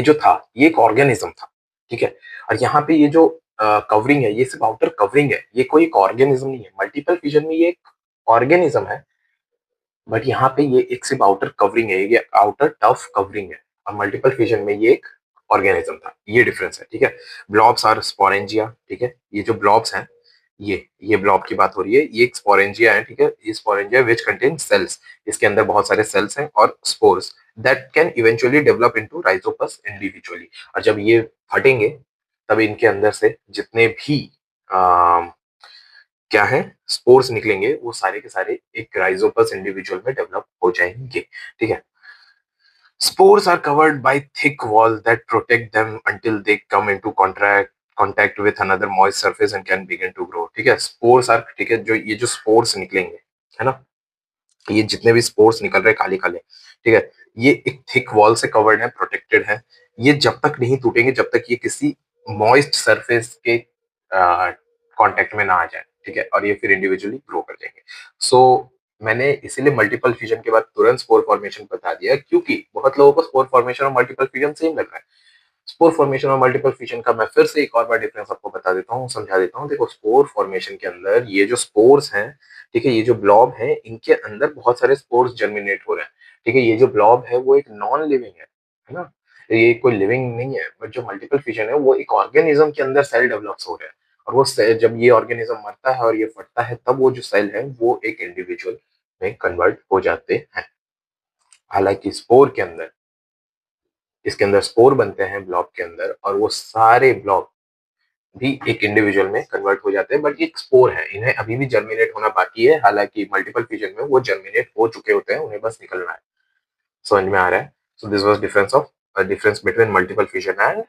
जो था ये एक ऑर्गेनिज्म था, ठीक है? और यहाँ पे ये जो कवरिंग है ये सिर्फ आउटर कवरिंग है, ये कोई एक ऑर्गेनिज्म नहीं है। मल्टीपल फिजन में ये एक ऑर्गेनिज्म है बट यहाँ पे ये एक सिर्फ आउटर कवरिंग है, ये आउटर टफ कवरिंग है। और मल्टीपल फिजन में ये एक ऑर्गेनिज्म था, ये डिफरेंस है, ठीक है? ब्लॉब्स आर स्पोरेंजिया, ठीक है? ये जो ब्लॉब्स हैं, ये ब्लॉब की बात हो रही है, ये एक स्पोरेंजिया है, ठीक है? ये स्पोरेंजिया व्हिच कंटेन सेल्स, इसके अंदर बहुत सारे सेल्स हैं और spores that can eventually develop into Rhizopus individually. और जब ये फटेंगे तब इनके अंदर से जितने भी क्या है स्पोर्स निकलेंगे वो सारे के सारे एक राइजोपस इंडिविजुअल में डेवलप हो जाएंगे, ठीक है? Spores are covered by thick walls that protect them until they come into contact with another moist surface and can begin to grow, ठीक है? स्पोर्स आर, ठीक है? जो ये जो स्पोर्स निकलेंगे, है ना? ये जितने भी स्पोर्स निकल रहे हैं काले काले, ठीक है? ये एक थिक वॉल से कवर्ड है, प्रोटेक्टेड है। ये जब तक नहीं टूटेंगे जब तक ये किसी मॉइस्ट सरफेस के कांटेक्ट में ना आ जाए, ठीक है? और ये फिर इंडिविजुअली ग्रो कर जाएंगे। सो मैंने इसीलिए मल्टीपल फ्यूजन के बाद तुरंत स्पोर फॉर्मेशन बता दिया क्योंकि बहुत लोगों को स्पोर फॉर्मेशन और मल्टीपल फ्यूजन सेम लग रहा है। स्पोर फॉर्मेशन और मल्टीपल फ्यूजन का मैं फिर से एक और बार डिफरेंस आपको बता देता हूँ, समझा देता हूँ। देखो स्पोर फॉर्मेशन के अंदर ये जो स्पोर्स हैं, ठीक है? ये जो ब्लॉब है इनके अंदर बहुत सारे स्पोर्स जर्मिनेट हो रहे हैं, ठीक है? ये जो ब्लॉब है वो एक नॉन लिविंग है ना? ये कोई लिविंग नहीं है, बट जो मल्टीपल फिशन है वो एक ऑर्गेनिज्म के अंदर सेल डेवलप्स हो रहे हैं, और वो सेल जब ये ऑर्गेनिज्म मरता है और ये फटता है तब वो जो सेल है वो एक इंडिविजुअल में कन्वर्ट हो जाते हैं। हालांकि स्पोर के अंदर, इसके अंदर स्पोर बनते हैं ब्लॉब के अंदर, और वो सारे ब्लॉब भी एक इंडिविजुअल में कन्वर्ट हो जाते हैं, बट ये एक स्पोर है, इन्हें अभी भी जर्मिनेट होना बाकी है। हालांकि मल्टीपल फिजन में वो जर्मिनेट हो चुके होते हैं, उन्हें बस निकलना है। समझ में आ रहा है? So this vas deferens between multiple fission and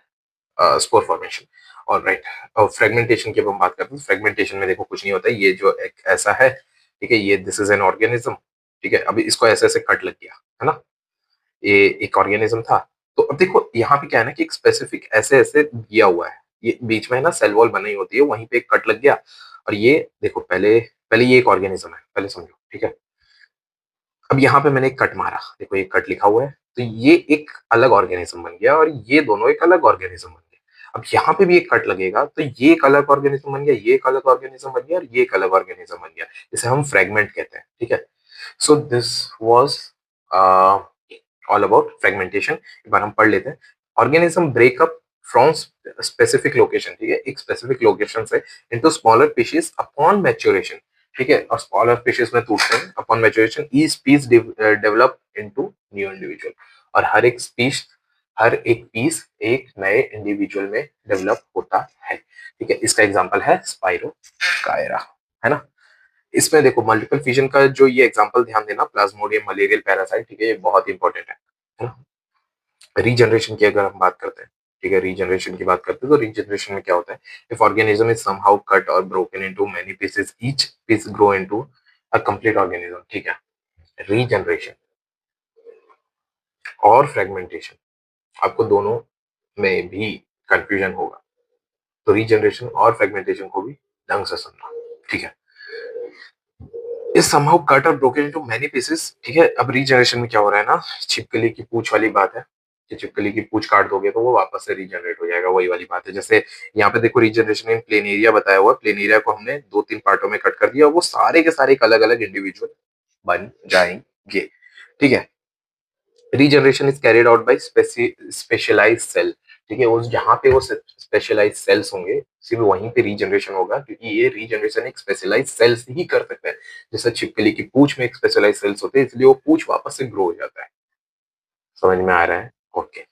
spore formation. और राइट, और फ्रेगमेंटेशन की अब हम बात करते हैं। फ्रेगमेंटेशन में देखो कुछ नहीं होता है, ये जो एक ऐसा है, ठीक है, ये दिस इज एन ऑर्गेनिज्म, ठीक है, अभी इसको ऐसे ऐसे कट लग गया, है ना, ये एक ऑर्गेनिज्म था। तो अब देखो यहाँ पे क्या है ना कि एक स्पेसिफिक ऐसे ऐसे दिया हुआ है, ये बीच में है ना सेल वॉल बनी होती है, वहीं पे एक कट लग गया, और ये देखो पहले पहले ये एक ऑर्गेनिज्म है, पहले समझो, ठीक है। अब यहाँ पे मैंने एक कट मारा, देखो ये कट लिखा हुआ है, तो ये एक अलग ऑर्गेनिज्म बन गया, और ये दोनों एक अलग ऑर्गेनिज्म बन गए। अब यहाँ पे भी एक कट लगेगा, तो ये एक अलग ऑर्गेनिज्म बन गया, ये एक अलग ऑर्गेनिज्म बन गया, और ये एक अलग ऑर्गेनिज्म बन गया, जिसे हम फ्रेगमेंट कहते हैं, ठीक है। So this was all about fragmentation. एक बार हम पढ़ लेते हैं। Organism break up from specific location, ठीक है, एक स्पेसिफिक लोकेशन से into smaller pieces upon maturation, ठीक है, और स्मॉलर पीसेस में टूटते हैं upon maturation, each piece develop into new individual, और हर एक पीस एक नए इंडिविजुअल में डेवलप होता है, ठीक है। इसका एग्जांपल है स्पाइरो कायरा, है ना। इसमें देखो मल्टीपल फिजन का जो ये एग्जांपल ध्यान देना, प्लाज्मोडियम मलेरियल पैरासाइट, ठीक है, ये बहुत इंपॉर्टेंट है ना। रीजनरेशन की अगर हम बात करते हैं, ठीक है, रीजनरेशन की बात करते हैं, तो रीजनरेशन में क्या होता है, if organism is somehow cut और broken into many pieces, each piece grow into a complete organism, ठीक है। रीजनरेशन और फ्रेगमेंटेशन, आपको दोनों में भी कंफ्यूजन होगा, तो रीजनरेशन और फ्रेगमेंटेशन को भी ढंग से सुनना, ठीक है। इस समहाउ कट और ब्रोकन इनटू मेनी पीसेस, ठीक है। अब रीजनरेशन में क्या हो रहा है ना, छिपकली की पूंछ वाली बात है, कि छिपकली की पूंछ काट दोगे तो वो वापस से रीजनरेट हो जाएगा, वही वाली बात है। जैसे यहाँ पे देखो रीजनरेशन इन प्लेन एरिया बताया हुआ है, प्लेन एरिया को हमने दो तीन पार्टों में कट कर दिया और वो सारे के सारे एक अलग अलग इंडिविजुअल बन जाएंगे, ठीक है। Regeneration is carried out by specialised cell, ठीक है, उस जहां पे वो स्पेशलाइज्ड सेल्स होंगे सिर्फ वहीं पे रीजनरेशन होगा, क्योंकि ये रीजनरेशन एक स्पेशलाइज्ड सेल्स ही कर सकते हैं। जैसे छिपकली की पूंछ में एक स्पेशलाइज्ड सेल्स होते हैं, इसलिए वो पूंछ वापस से ग्रो हो जाता है। समझ में आ रहा है? Okay.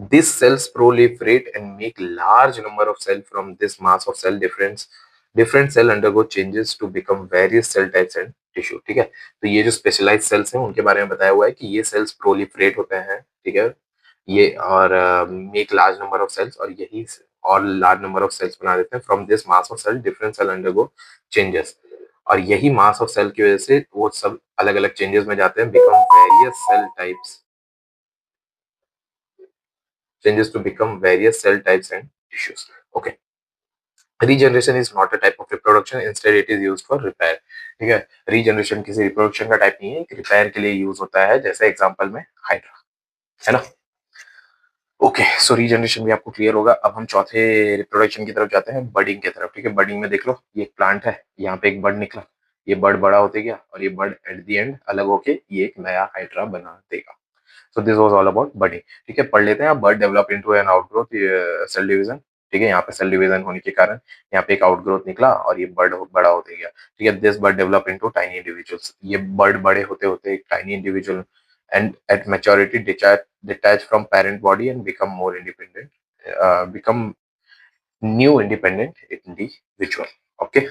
This cells proliferate and make large number of cell from this mass of cell difference. Different cell undergo changes to become various cell types and tissue, ठीक है। तो ये जो स्पेशलाइज्ड सेल्स हैं उनके बारे में बताया हुआ है कि ये सेल्स प्रोलिफरेट होते हैं, ठीक है, ये, और make large number of cells, और यही और लार्ज नंबर ऑफ सेल्स बना देते हैं। From this mass of cell different cell undergo changes, और यही मास ऑफ सेल की वजह से वो सब अलग अलग चेंजेस में जाते हैं, become various cell types, changes to become various cell types and tissues. Okay. Regeneration is not a type of reproduction, instead it is used for repair. ठीक है, रीजनरेशन किसी रिप्रोडक्शन का टाइप नहीं है, एक रिपेयर के लिए यूज होता है, जैसे एग्जांपल में हाइड्रा, है ना। ओके, सो रीजनरेशन भी आपको क्लियर होगा। अब हम चौथे रिप्रोडक्शन की तरफ जाते हैं, बर्डिंग की तरफ, ठीक है। बर्डिंग में देख लो, ये एक प्लांट है, यहाँ पे एक बर्ड निकला, ये बर्ड बड़ा होते गया, और ये बर्ड एट द एंड अलग होके ये एक नया हाइड्रा बना देगा। So this was all about budding, ठीक है। पढ़ लेते हैं। Bud develop into an outgrowth cell division, ठीक है, यहाँ पे सेल डिवीजन होने के कारण यहाँ पे एक आउटग्रोथ निकला और ये बर्ड बड़ा होते गया, ठीक है। This bird develop into tiny individuals, ये बर्ड बड़े होते होते एक tiny individual, and at maturity detach from parent body and become more independent, become new independent individual. Okay,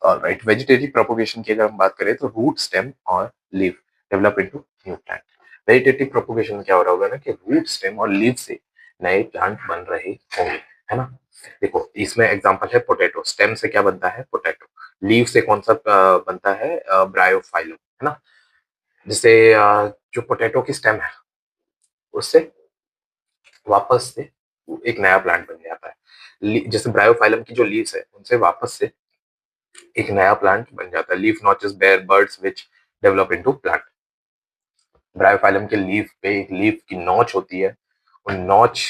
alright. Vegetative propagation की अगर हम बात करें तो रूट, स्टेम और leaf develop into new plant. Vegetative propagation में क्या हो रहा होगा ना कि रूट, स्टेम और लीफ से नए प्लांट बन रहे होंगे, है ना। देखो इसमें एग्जांपल है पोटैटो, स्टेम से क्या बनता है, पोटैटो। लीफ से कौन सा बनता है, ब्रायोफाइलम, है ना। जिससे जो पोटैटो की स्टेम है उससे वापस से एक नया प्लांट बन जाता है। जैसे ब्रायोफाइलम की जो लीव्स है उनसे वापस से एक नया प्लांट बन जाता है। Leaf notches bear buds which develop into plant. Bryophyllum के लीफ पे एक लीफ की नॉच होती है, उन नॉच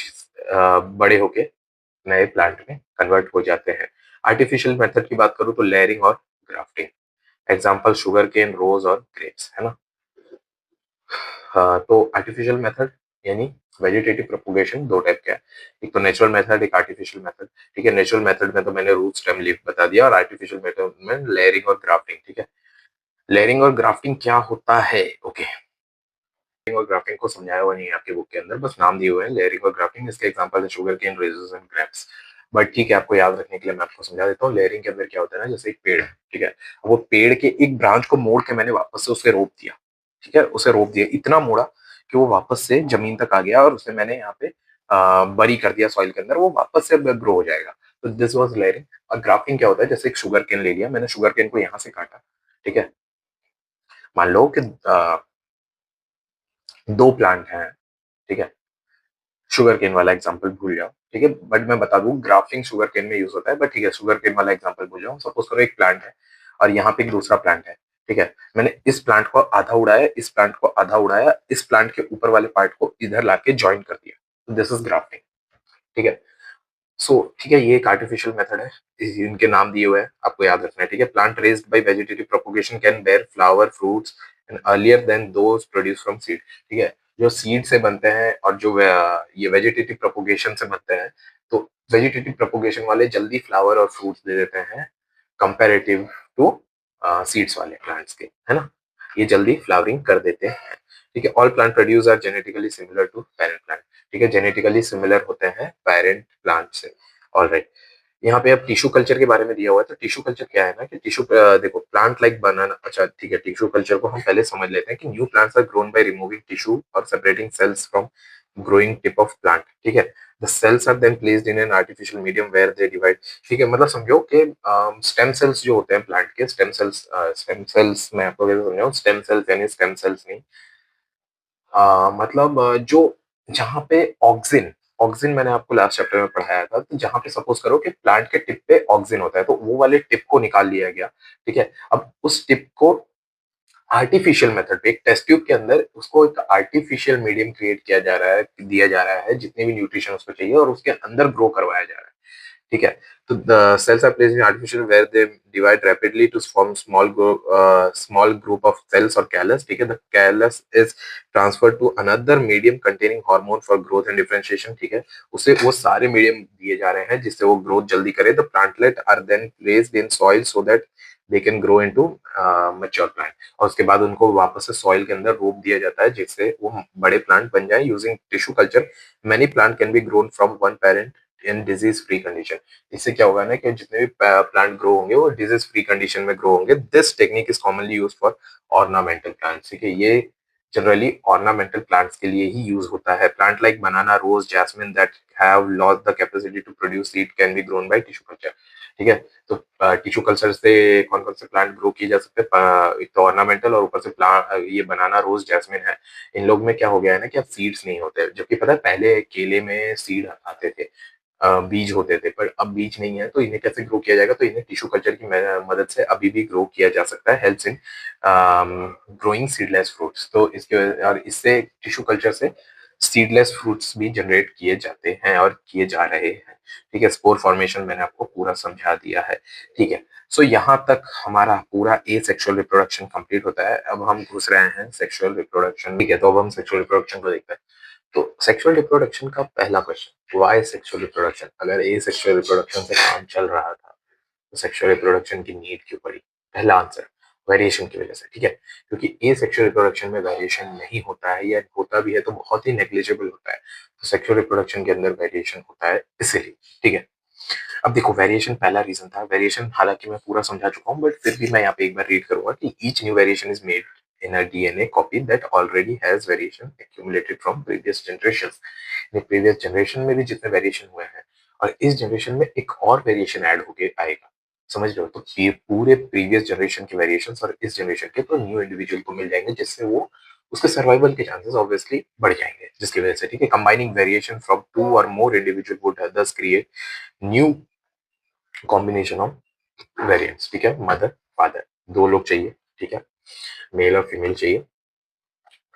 बड़े होके नए प्लांट में कन्वर्ट हो जाते हैं। आर्टिफिशियल मेथड की बात करूं तो लेयरिंग और ग्राफ्टिंग। एग्जांपल शुगर केन, रोज और ग्रेप्स, है ना। तो आर्टिफिशियल मेथड यानी वेजिटेटिव प्रोपोगेशन दो टाइप का है, एक तो नेचुरल मेथड, एक आर्टिफिशियल मेथड। ठीक है, नेचुरल मेथड में तो मैंने रूट स्टेम लीफ बता दिया, और आर्टिफिशियल मेथड में लेयरिंग और ग्राफ्टिंग। ठीक है, लेयरिंग और ग्राफ्टिंग क्या होता है? ओके, लेयरिंग और ग्राफ्टिंग को समझाया हुआ नहीं है आपके बुक के अंदर, बस नाम दिए हुए हैं लेयरिंग और ग्राफ्टिंग। इसके एग्जांपल है sugar cane, roses and grapes. But ठीक है, आपको याद रखने के लिए मैं आपको समझा देता हूँ। लेयरिंग के अंदर क्या होता है ना, जैसे एक पेड़ है, ठीक है, वो पेड़ के एक ब्रांच को मोड़ के मैंने वापस से उसे रोप दिया। ठीक है, उसे रोप दिया, इतना मोड़ा कि वो वापस से जमीन तक आ गया, और उसे मैंने यहाँ पे बरी कर दिया सॉइल के अंदर, वो वापस से ग्रो हो जाएगा। तो दिस वाज लेयरिंग। और ग्राफ्टिंग क्या होता है, जैसे एक शुगर केन ले लिया मैंने, शुगर केन को यहाँ से काटा। ठीक है, मान लो कि दो प्लांट हैं। ठीक है, शुगर केन वाला एग्जांपल भूल जाओ। ठीक है, बट मैं बता दूं ग्राफ्टिंग शुगर केन में यूज होता है, बट ठीक है, शुगर केन वाला एग्जांपल भूल जाओ। सपोज करो एक प्लांट है और यहाँ पे एक दूसरा प्लांट है। ठीक है, मैंने इस प्लांट को आधा उड़ाया, इस प्लांट को आधा उड़ाया, इस प्लांट के ऊपर वाले पार्ट को इधर लाके ज्वाइन कर दिया, दिस इज ग्राफ्टिंग। ठीक है, ठीक है, ये एक आर्टिफिशियल मेथड है, इनके नाम दिए हुए हैं, आपको याद रखना है। ठीक है, plant raised by vegetative propagation can bear flower fruits and earlier than those produce from seed. ठीक है, जो सीड से बनते हैं और जो ये वेजिटेटिव प्रोपोगेशन से बनते हैं, तो वेजिटेटिव प्रोपोगेशन वाले जल्दी फ्लावर और फ्रूट्स दे देते हैं कंपैरेटिव टू सीड्स वाले प्लांट्स के, है ना, ये जल्दी फ्लावरिंग कर देते हैं। ठीक है, all plant produce are genetically similar to parent plant. ठीक है, जेनेटिकली सिमिलर होते हैं पेरेंट प्लांट से। ऑलराइट, यहाँ पे अब टिश्यू कल्चर के बारे में दिया हुआ है। तो टिश्यू कल्चर क्या है ना, कि टिश्यू देखो, प्लांट लाइक बनाना, अच्छा ठीक है, टिश्यू कल्चर को हम पहले समझ लेते हैं कि new plants are grown by removing tissue और separating cells from growing tip of plant. ठीक है, the cells are then placed in an artificial medium where they divide. ठीक है, मतलब समझो कि स्टेम सेल्स जो होते हैं प्लांट के, स्टेम सेल्स मैं आपको कैसे समझाऊं, स्टेम सेल्स यानी स्टेम सेल्स नहीं, मतलब जो जहाँ पे ऑक्सिन ऑक्सिन मैंने आपको लास्ट चैप्टर में पढ़ाया था, तो जहाँ पे सपोज करो कि प्लांट के टिप पे ऑक्सिन होता है, तो वो वाले टिप को निकाल लिया गया। ठीक है, अब उस टिप को आर्टिफिशियल मेथड पे एक टेस्ट ट्यूब के अंदर उसको एक आर्टिफिशियल मीडियम क्रिएट किया जा रहा है, दिया जा रहा है जितने भी न्यूट्रिशन उसको चाहिए, और उसके अंदर ग्रो करवाया जा रहा है। ठीक है, तो the cells are placed in artificial where they divide rapidly to form small group of cells और कैलस। ठीक है, the callus is transferred to another medium containing hormone for growth and differentiation. ठीक है, उसे वो सारे मीडियम दिए जा रहे हैं जिससे वो ग्रोथ जल्दी करे। The plantlet are then placed in soil so that they can grow into mature plant, और उसके बाद उनको वापस से सॉइल के अंदर रोप दिया जाता है जिससे वो बड़े प्लांट बन जाए। Using tissue culture many plant can be grown from one parent in disease free condition. इससे क्या होगा ना, कि जितने भी प्लांट ग्रो होंगे वो डिजीज फ्री कंडीशन में ग्रो होंगे। This technique is commonly use for ornamental plants. ठीक है, ये जनरली ऑर्नामेंटल प्लांट्स के लिए ही यूज होता है। Plant like banana, rose, jasmine that have lost the capacity to produce seed can be grown by tissue culture. ठीक है, तो टिश्यू कल्चर से कौन कौन से प्लांट ग्रो किए जा सकते हैं, एक तो ऑर्नामेंटल, और ऊपर से प्लांट ये बनाना, रोज, जैस्मिन है। इन लोग में क्या हो गया है ना, कि अब सीड्स नहीं होते, जबकि पता है पहले केले में सीड आते थे, बीज होते थे, पर अब बीज नहीं है, तो इन्हें कैसे ग्रो किया जाएगा, तो इन्हें टिश्यू कल्चर की मदद से अभी भी ग्रो किया जा सकता है। Helps in growing seedless fruits. तो और इससे टिश्यू कल्चर से सीडलेस फ्रूट्स भी जनरेट किए जाते हैं और किए जा रहे हैं। ठीक है, स्पोर फॉर्मेशन मैंने आपको पूरा समझा दिया है। ठीक है, सो यहाँ तक हमारा पूरा ए सेक्सुअल रिप्रोडक्शन कंप्लीट होता है। अब हम घुस रहे हैं सेक्सुअल रिप्रोडक्शन। ठीक है, तो अब हम सेक्सुअल रिप्रोडक्शन को देखते हैं। तो सेक्सुअल रिप्रोडक्शन का पहला क्वेश्चन, व्हाई सेक्सुअल रिप्रोडक्शन? अगर ए सेक्सुअल रिप्रोडक्शन से काम चल रहा था, तो सेक्सुअल रिप्रोडक्शन की नीड क्यों पड़ी? पहला आंसर, वेरिएशन की वजह से। ठीक है, क्योंकि ए सेक्सुअल रिप्रोडक्शन में वेरिएशन नहीं होता है, या होता भी है तो बहुत ही नेग्लिजिबल होता है। तो सेक्सुअल रिप्रोडक्शन के अंदर वेरिएशन होता है इसीलिए। ठीक है, अब देखो, वेरिएशन पहला रीजन था। वेरिएशन हालांकि मैं पूरा समझा चुका हूँ, बट फिर भी मैं यहाँ पे एक बार रीड करूंगा कि each new variation is made in a DNA copy that already has variation accumulated from previous generations। Previous generation में भी जितने वेरिएशन हुए हैं, और इस जनरेशन में एक और वेरिएशन ऐड होके आएगा, समझ रहे हो? तो ये पूरे प्रीवियस जनरेशन के वेरिएशन और इस जनरेशन के तो न्यू इंडिविजुअल को मिल जाएंगे, जिससे वो उसके सर्वाइवल के चांसेस ऑब्वियसली बढ़ जाएंगे, जिसकी वजह से। ठीक है, कंबाइनिंग वेरिएशन फ्रॉम टू और more individual would thus create new combination of variants. ठीक है, मदर फादर दो लोग चाहिए। ठीक है, मेल और फीमेल चाहिए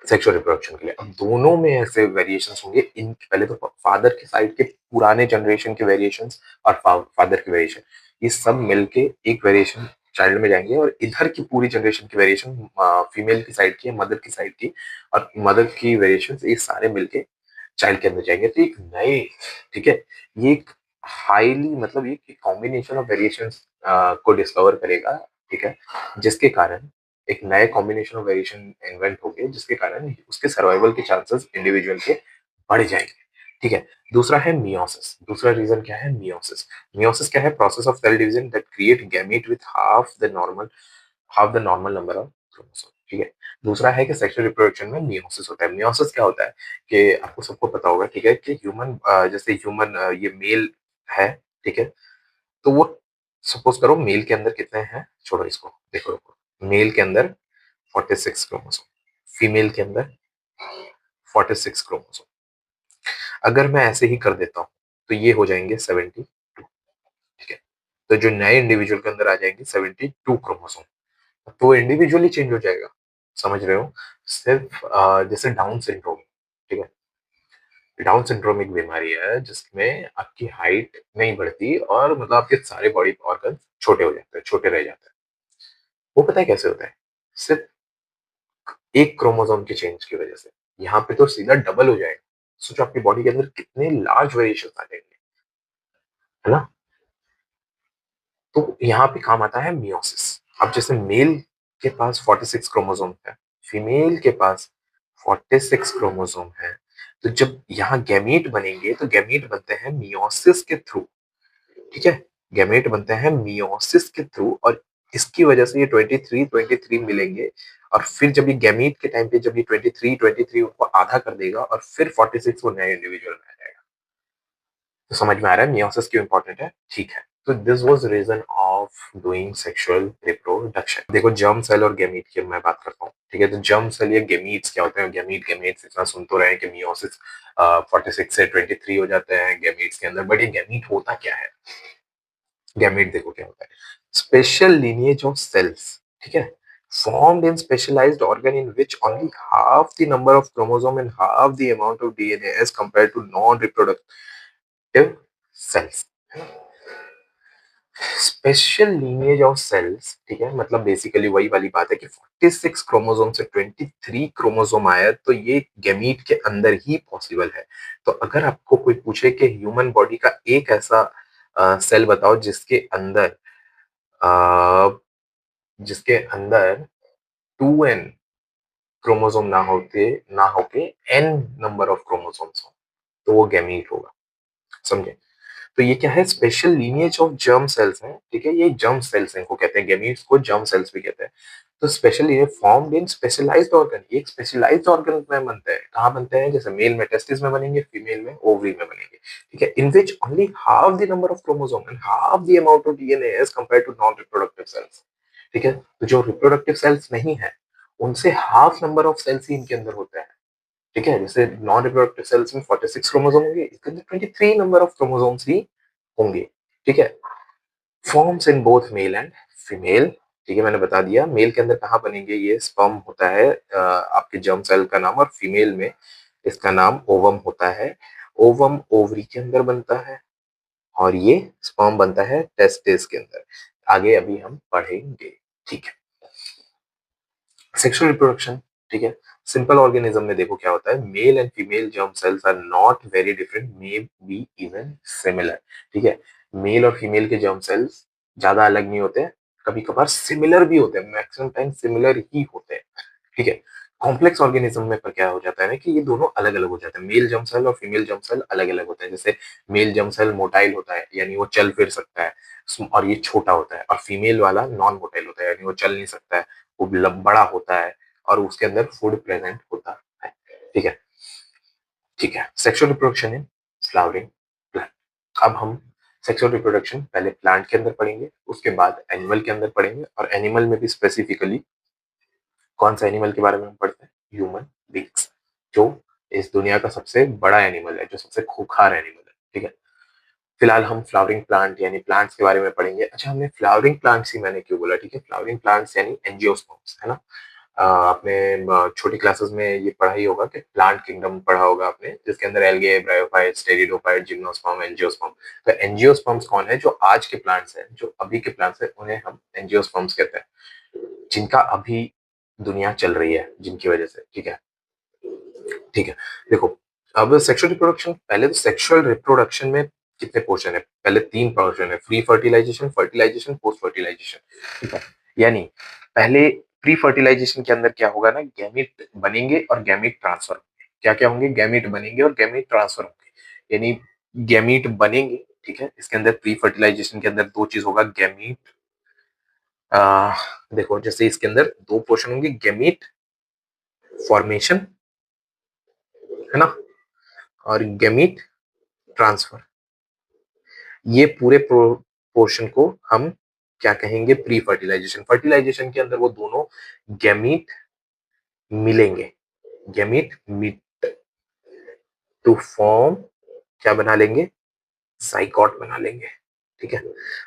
सेक्सुअल रिप्रोडक्शन के लिए। अब दोनों में ऐसे वेरिएशंस होंगे। इन पहले तो फादर के साइड के पुराने जनरेशन के वेरिएशंस और फादर के वेरिएशन, ये सब मिलके एक वेरिएशन चाइल्ड में जाएंगे, और इधर की पूरी जनरेशन की वेरिएशन फीमेल की साइड की, मदर की साइड की, और मदर की वेरिएशन, ये सारे मिलके चाइल्ड के अंदर जाएंगे तो एक नए, ठीक है, ये एक हाईली मतलब ये कॉम्बिनेशन ऑफ वेरिएशंस को डिस्कवर करेगा, ठीक है, जिसके कारण एक नए कॉम्बिनेशन ऑफ वेरिएशन इन्वेंट होंगे जिसके कारण उसके सर्वाइवल के चांसेस इंडिविजुअल के बढ़ जाएंगे, ठीक है। दूसरा है मियोसिस। दूसरा रीजन क्या है? मियोसिस। मियोसिस क्या है? Process of cell division that create gamete with half the normal number of chromosome, ठीक है। दूसरा है कि सेक्सुअल रिप्रोडक्शन में मियोसिस होता है। मियोसिस क्या होता है कि आपको सबको पता होगा, ठीक है, कि जैसे ह्यूमन ये मेल है, ठीक है, तो वो सपोज करो मेल के अंदर कितने हैं, छोड़ो इसको, देखो रुको, मेल के अंदर 46 क्रोमोसोम, फीमेल के अंदर 46 क्रोमोसोम। अगर मैं ऐसे ही कर देता हूँ तो ये हो जाएंगे 72, ठीक है। तो जो नए इंडिविजुअल के अंदर आ जाएंगे 72 क्रोमोसोम, तो इंडिविजुअली चेंज हो जाएगा, समझ रहे हो? सिर्फ जैसे डाउन सिंड्रोम, ठीक है, डाउन सिंड्रोम एक बीमारी है जिसमें आपकी हाइट नहीं बढ़ती और मतलब आपके सारे बॉडी ऑर्गन छोटे हो जाते हैं, छोटे रह जाते हैं। वो पता है कैसे होता है? सिर्फ एक क्रोमोसोम के चेंज की वजह से। यहाँ पे तो सीधा डबल हो जाएगा। सोचो आपकी बॉडी के अंदर कितने लार्ज वेरिएशन आ जाएंगे, है ना? तो यहाँ पे काम आता है मियोसिस। अब जैसे मेल के पास 46 क्रोमोसोम है, फीमेल के पास 46 क्रोमोसोम है, तो जब यहाँ गैमीट बनेंगे तो गैमीट बनते हैं मियोसिस के थ्रू, ठीक है, गैमेट बनते हैं मियोसिस के थ्रू, और इसकी वजह से ये 23 मिलेंगे, और फिर जब ये गैमीट के टाइम पे जब ये 23 उनको आधा कर देगा और फिर 46 वो नए इंडिविजुअल में आ जाएगा। तो समझ में आ रहा है मियोसिस क्यों इंपॉर्टेंट है? ठीक है, तो this was reason of doing sexual reproduction. देखो जर्म सेल और गैमीट की मैं बात करता हूँ, ठीक है, तो जर्म सेल या गैमीट्स क्या होते हैं? गैमीट गैमीट्स इतना सुन तो रहे हैं कि मियोसिस 46 से 23 हो जाते हैं गैमीट्स के अंदर, बट ये गैमीट होता क्या है? गैमेट देखो क्या होता है, स्पेशल लीनिएज ऑफ सेल्स, ठीक है, formed in specialized organ in which only half the number of chromosome and half the amount of DNA as compared to non-reproductive cells। Special lineage of cells, ठीक है, मतलब basically वही वाली बात है कि 46 क्रोमोसोम से 23 क्रोमोसोम आया तो ये गैमीट के अंदर ही पॉसिबल है। तो अगर आपको कोई पूछे कि ह्यूमन बॉडी का एक ऐसा सेल बताओ अ, जिसके अंदर 2n क्रोमोसोम ना होके n नंबर ऑफ क्रोमोसोम्स हो, तो वो गैमीट होगा, समझे? तो ये क्या है? Special lineage of germ cells है, ठीक है, ये जर्म सेल्स इनको कहते हैं, गैमीट्स को जर्म सेल्स भी कहते हैं। तो स्पेशल ये फॉर्म्ड इन स्पेशलाइज्ड ऑर्गन, ये एक स्पेशलाइज्ड ऑर्गन में बनते हैं। कहाँ बनते हैं? जैसे मेल में टेस्टिस में बनेंगे, फीमेल में ओवरी में बनेंगे, ठीक है, in which only half the number of chromosome and half the amount of DNA as compare to non reproductive cells, ठीक है। तो जो रिप्रोडक्टिव सेल्स नहीं है उनसे हाफ नंबर ऑफ सेल्स ही इनके अंदर होता है, ठीक है। जैसे नॉन रिप्रोडक्टिव सेल्स में 46 क्रोमोसोम होंगे, इसके अंदर 23 नंबर ऑफ क्रोमोसोम्स ही होंगे, ठीक है। Forms in both male and female, ठीक है, मैंने बता दिया। मेल के अंदर कहाँ बनेंगे? ये स्पर्म होता है आपके जर्म सेल का नाम, और फीमेल में इसका नाम ओवम होता है। ओवम ओवरी के अंदर बनता है और ये स्पर्म बनता है टेस्टिस के अंदर। आगे अभी हम पढ़ेंगे, ठीक है। सेक्सुअल रिप्रोडक्शन, ठीक है, सिंपल ऑर्गेनिज्म में देखो क्या होता है, male and female germ cells are not very different, may be even similar, ठीक है। मेल और फीमेल के जर्म सेल्स ज्यादा अलग नहीं होते, कभी कभार सिमिलर भी होते हैं, मैक्सिमम टाइम सिमिलर ही होते हैं, ठीक है। कॉम्प्लेक्स ऑर्गेनिज्म में पर क्या हो जाता है ना कि ये दोनों अलग अलग हो जाते हैं, मेल जर्म सेल और फीमेल जर्म सेल अलग अलग होते हैं। जैसे मेल जर्म सेल मोटाइल होता है, यानी वो चल फिर सकता है, और ये छोटा होता है, और फीमेल वाला नॉन मोटाइल होता है, यानी वो चल नहीं सकता है, वो बड़ा होता है, और उसके अंदर फूड प्रेजेंट होता है, ठीक है। ठीक है, sexual reproduction in flowering plant. अब हम सेक्सुअल रिप्रोडक्शन पहले प्लांट के अंदर पढ़ेंगे, उसके बाद एनिमल के अंदर पढ़ेंगे, और एनिमल में भी स्पेसिफिकली कौन सा एनिमल के बारे में हम पढ़ते हैं? ह्यूमन बींग्स, जो इस दुनिया का सबसे बड़ा एनिमल है, जो सबसे खूंखार एनिमल है, ठीक है। फिलहाल हम फ्लावरिंग प्लांट यानी प्लांट्स के बारे में पढ़ेंगे। अच्छा, हमने फ्लावरिंग प्लांट्स ही मैंने क्यों बोला, ठीक है, फ्लावरिंग प्लांट्स यानी एंजियोस्पर्म्स, है ना। आपने छोटी क्लासेस में ये पढ़ा ही होगा कि प्लांट किंगडम पढ़ा होगा आपने, जिसके अंदर एल्गे, ब्रायोफाइट, स्टेरिडोफाइट, जिम्नोस्पर्म, एंजियोस्पर्म। तो एंजियोस्पर्म्स कौन है? जो आज के प्लांट्स हैं, जो अभी के प्लांट्स हैं, उन्हें हम एंजियोस्पर्म्स कहते हैं, जिनका अभी दुनिया चल रही है, जिनकी वजह से, ठीक है। ठीक है, देखो अब सेक्सुअल रिप्रोडक्शन, पहले तो सेक्सुअल रिप्रोडक्शन में कितने पोर्शन है? पहले 3 पोर्शन है, pre fertilisation, fertilisation, post fertilisation, ठीक है? यानी पहले प्री फर्टिलाइजेशन के अंदर क्या होगा ना, गैमीट बनेंगे और गैमीट ट्रांसफर होंगे। क्या-क्या होंगे? गैमीट बनेंगे और गैमीट ट्रांसफर होंगे। यानी गैमीट बनेंगे, ठीक है? इसके अंदर प्री फर्टिलाइजेशन के अंदर 2 चीज होगा, गैमीट अ, देखो जैसे इसके अंदर 2 पोर्शन होंगे, गैमीट फॉर्मेशन, है ना? और गैमीट ट्रांसफर। ये पूरे पोर्शन को हम क्या कहेंगे? Pre fertilisation. फर्टिलाइजेशन के अंदर वो दोनों गैमीट मिलेंगे, गैमीट मीट टू फॉर्म क्या बना लेंगे? जाइगोट बना लेंगे, ठीक है?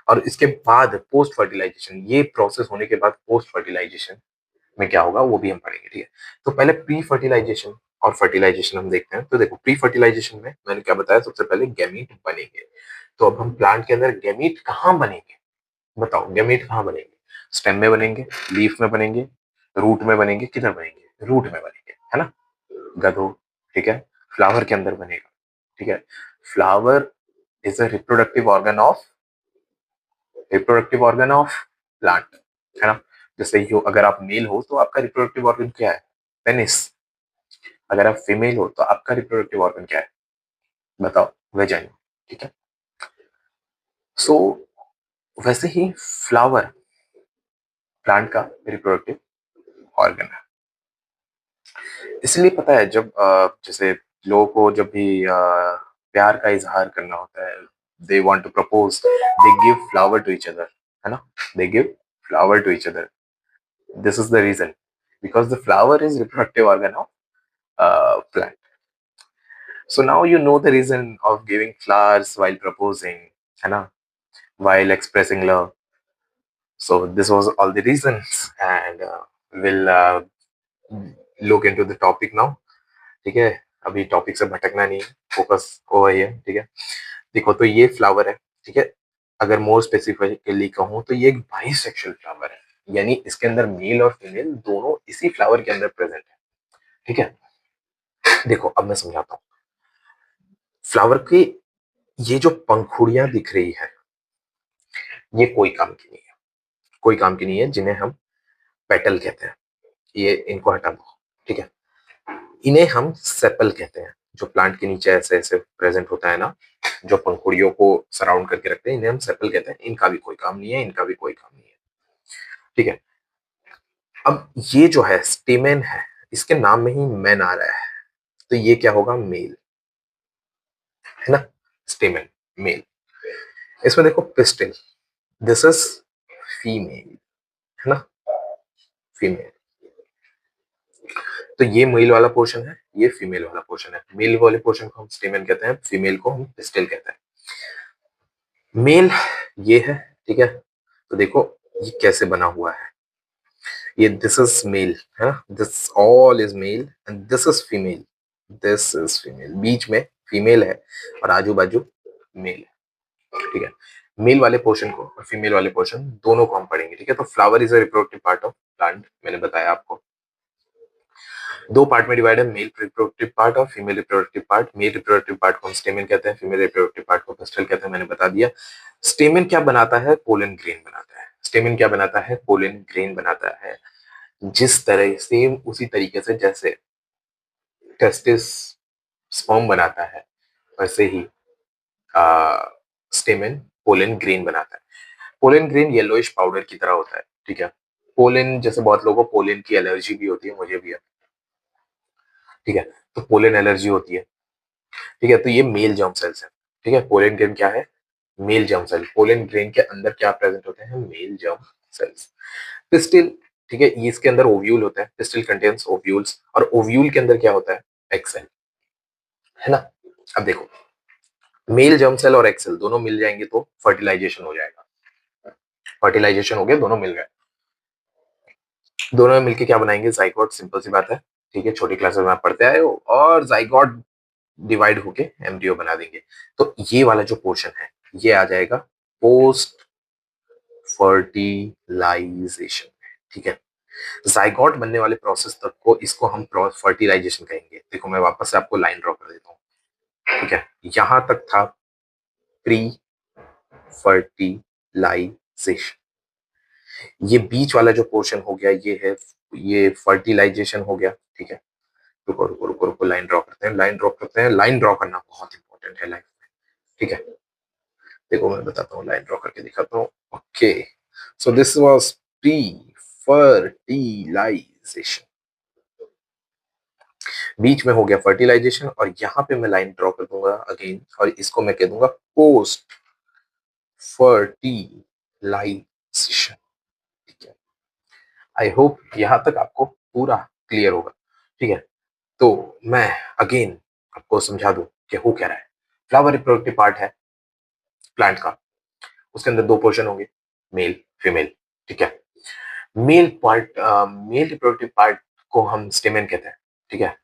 और इसके बाद पोस्ट फर्टिलाइजेशन, ये प्रोसेस होने के बाद पोस्ट फर्टिलाइजेशन में क्या होगा वो भी हम पढ़ेंगे, ठीक है? तो पहले प्री फर्टिलाइजेशन और फर्टिलाइजेशन हम देखते हैं। तो देखो प्री फर्टिलाइजेशन में मैंने क्या बताया, सबसे पहले गैमीट बनेंगे। तो अब हम प्लांट के अंदर गैमीट कहाँ बनेंगे? बताओ गैमीट कहाँ बनेंगे? स्टेम में बनेंगे, लीफ में बनेंगे, रूट में बनेंगे, किधर बनेंगे? रूट में बनेंगे, है ना? गधो, ठीक है? फ्लावर के अंदर बनेगा, ठीक है? Flower is a reproductive organ of plant, है ना? जैसे यू, अगर आप मेल हो तो आपका रिप्रोडक्टिव ऑर्गन क्या है? पेनिस। अगर आप फीमेल हो तो आपका रिप्रोडक्टिव ऑर्गन क्या है? बताओ, वेजाइना, ठीक है? सो वैसे ही फ्लावर प्लांट का रिप्रोडक्टिव ऑर्गन है। इसलिए पता है जब जैसे लोगों को जब भी प्यार का इजहार करना होता है, they want to propose, they give flower to each other, है ना? They give flower to each other. This is the reason, because the flower is reproductive organ of plant. So now you know the reason of giving flowers while proposing, है ना? While expressing love. So this was all the reasons, and we'll look into the topic now. ठीक है? अभी topic से भटकना नहीं है, focus over here, ठीक है? देखो तो ये फ्लावर है, ठीक है? अगर मोर स्पेसिफिकली कहूँ तो ये एक बाइसेक्सुअल फ्लावर है, यानी इसके अंदर मेल और फीमेल दोनों इसी फ्लावर के अंदर प्रेजेंट है, ठीक है? देखो अब मैं समझाता हूँ। फ्लावर की ये जो पंखुड़ियां दिख रही है, ये कोई काम की नहीं है, कोई काम की नहीं है, जिन्हें हम पेटल कहते हैं। ये इनको हटा दो, ठीक है? इन्हें हम सेपल कहते हैं, जो प्लांट के नीचे ऐसे ऐसे प्रेजेंट होता है ना, जो पंखुड़ियों को सराउंड करके रखते हैं, इन्हें हम सेपल कहते हैं। इनका भी कोई काम नहीं है, इनका भी कोई काम नहीं है, ठीक है? अब ये जो है स्टेमेन है, इसके नाम में ही मैन आ रहा है, तो ये क्या होगा? मेल, है ना? Stamen, male. इसमें देखो पिस्टिल, दिस इज फीमेल, है ना? फीमेल। तो ये मेल वाला पोर्शन है, ये फीमेल वाला पोर्शन है। मेल वाले पोर्शन को हम स्टेमेन कहते हैं, फीमेल को हम पिस्टिल कहते हैं। मेल ये है, ठीक है? तो देखो ये कैसे बना हुआ है, ये दिस इज मेल, है ना? This all is male and this is female, this is female, बीच में फीमेल है और आजू बाजू मेल है, ठीक है? मेल वाले पोर्शन को और फीमेल वाले पोर्शन दोनों को हम पढ़ेंगे, ठीक है? तो flower is a reproductive part of plant, मैंने बताया आपको। दो पार्ट में डिवाइड है, मेल रिप्रोडक्टिव पार्ट और female reproductive part. Male reproductive part को हम स्टेमेन कहते हैं, फीमेल रिप्रोडक्टिव पार्ट को पेस्टल कहते हैं, मैंने बता दिया। स्टेमेन क्या बनाता है? पोलन ग्रेन बनाता है। स्टेमेन क्या बनाता है? पोलन ग्रेन बनाता है। जिस तरह सेम उसी तरीके से जैसे टेस्टिस स्पर्म बनाता है, वैसे ही स्टेमेन पोलन ग्रेन बनाता है। पोलन ग्रेन येलोइश पाउडर की तरह होता है, ठीक है? पोलन, जैसे बहुत लोगों को पोलन की एलर्जी भी होती है, मुझे भी है, ठीक है? तो पोलन एलर्जी होती है, ठीक है? तो ये मेल जर्म सेल्स है, ठीक है? पोलन ग्रेन क्या है? Male germ cell. Pollen grain के अंदर क्या प्रेजेंट होते हैं? Male germ cells. पिस्टिल, ठीक है? ये इसके अंदर ओव्यूल होता है, पिस्टिल कंटेन्स ओव्यूल्स, और ओव्यूल के अंदर क्या होता है? एग सेल, है ना? अब देखो मेल जर्म सेल और एग सेल दोनों मिल जाएंगे तो फर्टिलाइजेशन हो जाएगा। फर्टिलाइजेशन हो गया, दोनों मिल गए, दोनों में मिलके क्या बनाएंगे? जाइगोट, सिंपल सी बात है, ठीक है? छोटी क्लासेस में आप पढ़ते आए हो, और जाइगोट डिवाइड होके एम्ब्रियो बना देंगे। तो ये वाला जो पोर्शन है, ये आ जाएगा पोस्ट फर्टिलाइजेशन, ठीक है? जाइगोट बनने वाले प्रोसेस तक को, इसको हम फर्टिलाइजेशन कहेंगे। देखो मैं वापस से आपको लाइन ड्रॉ कर देता हूँ, ठीक है, यहां तक था प्री फर्टिलाइजेशन। ये बीच वाला जो पोर्शन हो गया ये है, ये फर्टिलाइजेशन हो गया। ठीक है, रुको रुको रुको रुको, लाइन ड्रॉ करते हैं, लाइन ड्रॉ करते हैं। लाइन ड्रॉ करना बहुत इंपॉर्टेंट है लाइफ में। ठीक है, देखो मैं बताता हूँ, लाइन ड्रॉ करके दिखाता हूँ। Okay, so this was pre fertilization, बीच में हो गया फर्टिलाइजेशन, और यहाँ पे मैं लाइन ड्रॉ कर दूंगा अगेन, और इसको मैं कह दूंगा पोस्ट फर्टिलाइजेशन। ठीक है, आई होप यहाँ तक आपको पूरा क्लियर होगा। ठीक है, तो मैं अगेन आपको समझा दूं कि हो क्या रहा है। फ्लावर रिप्रोडक्टिव पार्ट है प्लांट का, उसके अंदर दो पोर्शन होंगे, मेल फीमेल। ठीक है, male part, male reproductive part को हम स्टेमेन कहते हैं। ठीक है,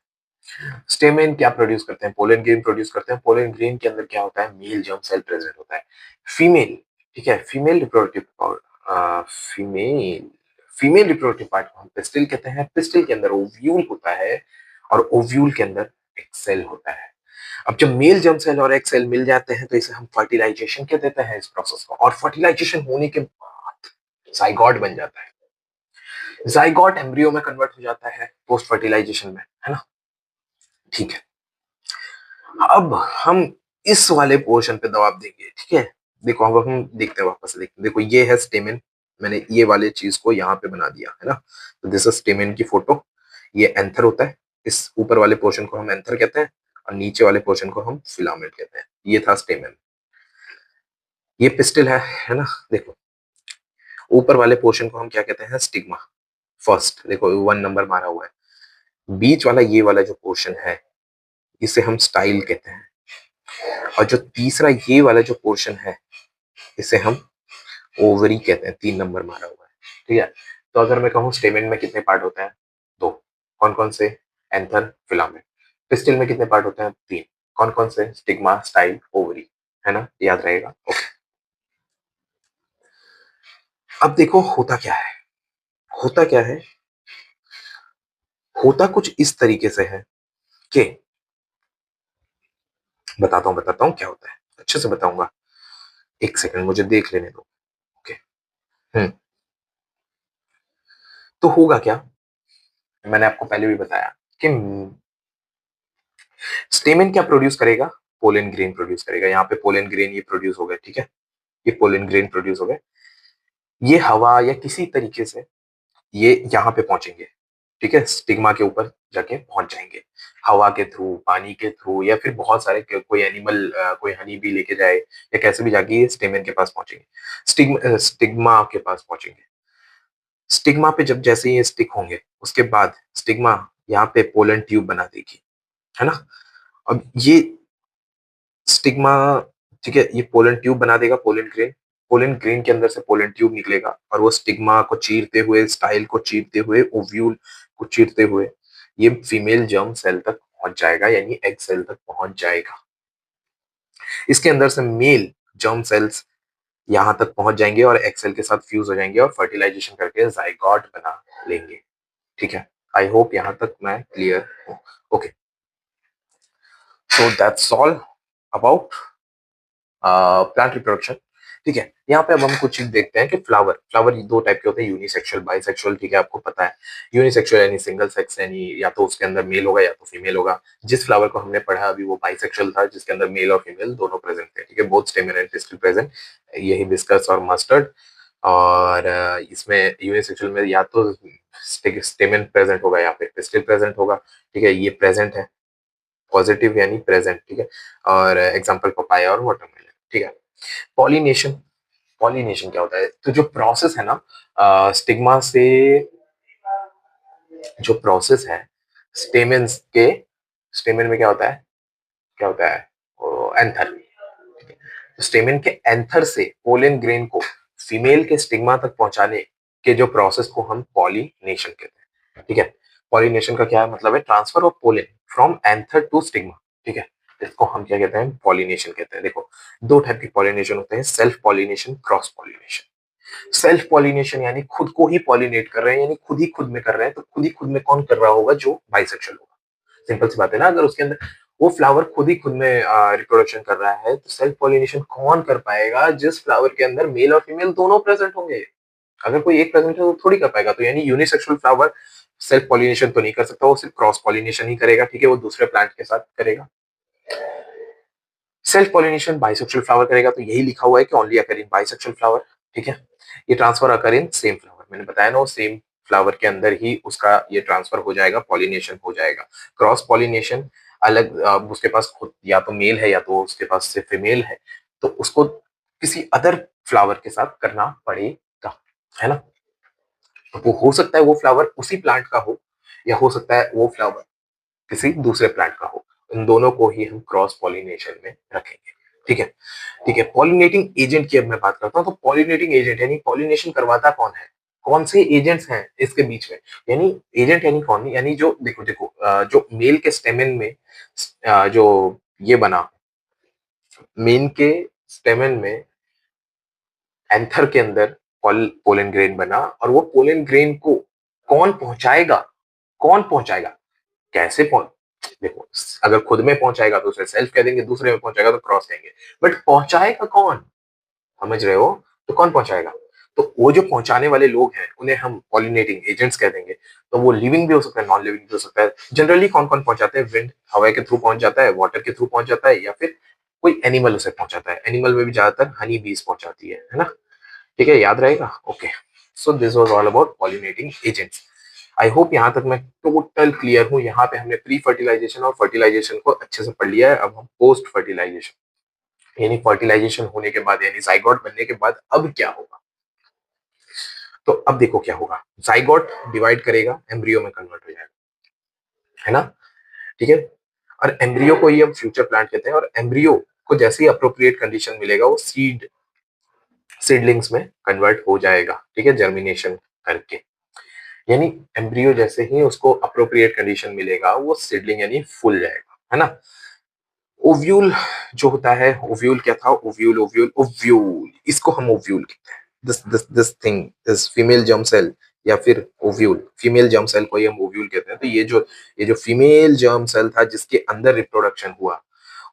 स्टेमेन क्या प्रोड्यूस करते हैं, पोलन ग्रेन प्रोड्यूस करते हैं। पोलन ग्रेन के अंदर क्या होता है, मेल जर्म सेल प्रेजेंट होता है। फीमेल, ठीक है, female reproductive part, female female reproductive part को हम पिस्टिल कहते हैं। पिस्टिल के अंदर ओव्यूल होता है, और ओव्यूल के अंदर एक सेल होता है। अब जब मेल जर्म सेल और एक सेल मिल जाते हैं तो इसे हम फर्टिलाइजेशन कह देते हैं इस प्रोसेस को। और फर्टिलाइजेशन होने के बाद जाइगोट बन जाता है। जाइगोट एम्ब्रियो में कन्वर्ट हो जाता है पोस्ट फर्टिलाइजेशन में, है ना। ठीक है, अब हम इस वाले पोर्शन पे दबाव देंगे। ठीक है, देखो अब हम देखते हैं, वापस से देखते हैं। देखो ये है स्टेमेन, मैंने ये वाले चीज को यहाँ पे बना दिया है ना। तो दिस इज स्टेमेन की फोटो। ये एंथर होता है, इस ऊपर वाले पोर्शन को हम एंथर कहते हैं, और नीचे वाले पोर्शन को हम फिलामेंट कहते हैं। ये था स्टेमेन, ये पिस्टिल है ना। देखो ऊपर वाले पोर्शन को हम क्या कहते हैं, स्टिग्मा। फर्स्ट देखो 1 नंबर मारा हुआ है। बीच वाला ये वाला जो पोर्शन है इसे हम स्टाइल कहते हैं, और जो तीसरा ये वाला जो पोर्शन है इसे हम ओवरी कहते हैं। 3 नंबर मारा हुआ है। ठीक है, तो अगर मैं कहूँ स्टेमेन में कितने पार्ट होते हैं, दो। कौन कौन से, एंथर फिलामेंट। पिस्टिल में कितने पार्ट होते हैं, 3। कौन कौन से, स्टिग्मा स्टाइल ओवरी, है ना, याद रहेगा। ओके, अब देखो होता क्या है, होता क्या है, होता कुछ इस तरीके से है कि, बताता हूँ क्या होता है, अच्छे से बताऊंगा। एक सेकंड मुझे देख लेने दो। ओके, हम्म, तो होगा क्या, मैंने आपको पहले भी बताया कि स्टेमेन क्या प्रोड्यूस करेगा, पोलन ग्रेन प्रोड्यूस करेगा। यहाँ पे पोलन ग्रेन ये प्रोड्यूस हो गए। ठीक है, ये पोलन ग्रेन प्रोड्यूस हो गए, ये हवा या किसी तरीके से ये यहाँ पे पहुंचेंगे। ठीक है, स्टिग्मा के ऊपर जाके पहुंच जाएंगे, हवा के थ्रू, पानी के थ्रू, या फिर बहुत सारे कोई एनिमल, कोई हनी भी लेके जाए, या कैसे भी जाके ये स्टेमेन के पास पहुंचेंगे, स्टिग्मा के पास पहुंचेंगे। स्टिग्मा पे जब जैसे ये स्टिक होंगे उसके बाद स्टिग्मा यहाँ पे पोलन ट्यूब बना देगी, है ना। अब ये स्टिग्मा, ठीक है, ये पोलन ट्यूब बना देगा, पोलन ग्रेन। पोलन ग्रेन के अंदर से पोलन ट्यूब निकलेगा, और वो स्टिग्मा को चीरते हुए, स्टाइल को चीरते हुए, ओव्यूल को चीरते हुए ये फीमेल जर्म सेल तक पहुंच जाएगा, यानी एग सेल तक पहुंच जाएगा। इसके अंदर से मेल जर्म सेल्स यहां तक पहुंच जाएंगे और एग सेल के साथ फ्यूज हो जाएंगे और फर्टिलाइजेशन करके जाइगोट बना लेंगे। ठीक है, आई होप यहां तक मैं क्लियर हूं। Okay, so that's all about plant reproduction. ठीक है, यहाँ पे अब हम कुछ चीज देखते हैं कि फ्लावर, फ्लावर दो टाइप के होते हैं, यूनिसेक्सुअल, बाइसेक्सुअल। ठीक है, आपको पता है यूनिसेक्सुअल यानी सिंगल सेक्स, यानी या तो उसके अंदर मेल होगा या तो फीमेल होगा। जिस फ्लावर को हमने पढ़ा अभी वो बाइसेक्सुअल था, जिसके अंदर मेल और फीमेल दोनों प्रेजेंट थे। ठीक है, बोथ स्टेमन एंड पिस्टिल प्रेजेंट, ये हिबिस्कस और मस्टर्ड। और इसमें यूनिसेक्सुअल में या तो स्टेमन प्रेजेंट होगा या फिर पिस्टिल प्रेजेंट होगा। ठीक है, ये प्रेजेंट है, पॉजिटिव यानी प्रेजेंट। ठीक है, और एग्जांपल पपाया और वाटरमेलन। ठीक है, पॉलिनेशन, पॉलिनेशन क्या होता है, तो जो प्रोसेस है ना, स्टिग्मा से जो प्रोसेस है, स्टेमेन्स के, स्टेमेन में क्या होता है, क्या होता है, एंथर। तो स्टेमेन के एंथर से पोलन ग्रेन को फीमेल के स्टिग्मा तक पहुंचाने के जो प्रोसेस को हम पॉलिनेशन कहते हैं। ठीक है, पॉलिनेशन का क्या मतलब है, transfer of pollen from anther to stigma. ठीक है, इसको हम क्या कहते हैं, पॉलिनेशन कहते हैं। देखो दो टाइप की पॉलिनेशन होते हैं, self pollination, cross pollination. Self pollination यानी खुद को ही पॉलिनेट कर रहे हैं, यानी खुद ही खुद में कर रहे हैं। तो खुद ही खुद में कौन कर रहा होगा, जो बाइसेक्सुअल होगा। सिंपल सी बात है ना, अगर उसके अंदर वो फ्लावर खुद ही खुद में रिप्रोडक्शन कर रहा है, तो सेल्फ पॉलिनेशन कौन कर पाएगा जिस फ्लावर के अंदर मेल और फीमेल दोनों प्रेजेंट होंगे। अगर कोई एक प्रेजेंट है तो थोड़ी कर पाएगा। तो यानी यूनिसेक्सुअल फ्लावर सेल्फ पॉलिनेशन तो नहीं कर सकता, वो सिर्फ क्रॉस पॉलिनेशन ही करेगा, ठीक है, वो दूसरे प्लांट के साथ करेगा। सेल्फ पॉलिनेशन बाइसेक्सुअल फ्लावर करेगा, तो यही लिखा हुआ है कि ओनली अकर इन बाइसेक्सुअल फ्लावर, ठीक है। ये transfer occur in same flower, मैंने बताया ना, वो सेम फ्लावर के अंदर ही उसका ये ट्रांसफर हो जाएगा, पॉलिनेशन हो जाएगा। क्रॉस पॉलिनेशन अलग, उसके पास खुद या तो मेल है या तो उसके पास सिर्फ फीमेल है, तो उसको किसी अदर फ्लावर के साथ करना पड़ेगा, है ना। तो वो हो सकता है वो फ्लावर उसी प्लांट का हो, या हो सकता है वो फ्लावर किसी दूसरे प्लांट का हो। इन दोनों को ही हम क्रॉस पॉलिनेशन में रखेंगे, ठीक है। ठीक है, पॉलिनेटिंग एजेंट की अब मैं बात करता हूँ। तो पॉलिनेटिंग एजेंट यानी पॉलिनेशन करवाता कौन है, कौन से एजेंट्स हैं इसके बीच में। यानी एजेंट यानी कौन, यानी जो देखो देखो जो मेल के स्टेमेन में जो ये बना, मेन के स्टेमेन में एंथर के अंदर पोलन ग्रेन बना, और वो पोलन ग्रेन को कौन पहुंचाएगा, कौन पहुंचाएगा, कैसे पहुंच, देखो अगर खुद में पहुंचाएगा तो उसे सेल्फ कह देंगे, दूसरे में पहुंचाएगा तो क्रॉस कहेंगे, बट पहुंचाएगा कौन, समझ रहे हो, तो कौन पहुंचाएगा। तो वो जो पहुंचाने वाले लोग हैं उन्हें हम पॉलिनेटिंग एजेंट्स कह देंगे। तो वो लिविंग भी हो सकता है, नॉन लिविंग भी हो सकता है। जनरली कौन कौन पहुंचाते हैं, विंड हवा के थ्रू पहुंच जाता है, वाटर के थ्रू पहुंच जाता है, या फिर कोई एनिमल उसे पहुंचाता है। एनिमल में भी ज्यादातर हनी बीज पहुंचाती है ना, ठीक है, याद रहेगा। Okay, so this was all about pollinating agents. I hope यहाँ तक मैं टोटल क्लियर हूँ। यहाँ पे हमने प्री फर्टिलाइजेशन और फर्टिलाइजेशन को अच्छे से पढ़ लिया है। अब हम पोस्ट फर्टिलाइजेशन यानी फर्टिलाइजेशन होने के बाद, यानी जाइगोट बनने के बाद अब क्या होगा। तो अब देखो क्या होगा, जाइगोट डिवाइड करेगा, एम्ब्रियो में कन्वर्ट हो जाएगा, है ना, ठीक है। और एम्ब्रियो को ही हम फ्यूचर प्लांट कहते हैं, और एम्ब्रियो को जैसे ही अप्रोप्रिएट कंडीशन मिलेगा वो सीडलिंग्स में कन्वर्ट हो जाएगा, ठीक है, जर्मिनेशन करके। यानी एम्ब्रियो जैसे ही उसको अप्रोप्रिएट कंडीशन मिलेगा वो सीडलिंग यानी फूल जाएगा, है ना। ओव्यूल जो होता है, ओव्यूल क्या था, ओव्यूल ओव्यूल ओव्यूल, इसको हम ओव्यूल कहते हैं। This thing this female germ cell, या फिर ओव्यूल, फीमेल जर्म सेल को ही हम ओव्यूल कहते हैं। तो ये जो फीमेल जर्म सेल था जिसके अंदर रिप्रोडक्शन हुआ,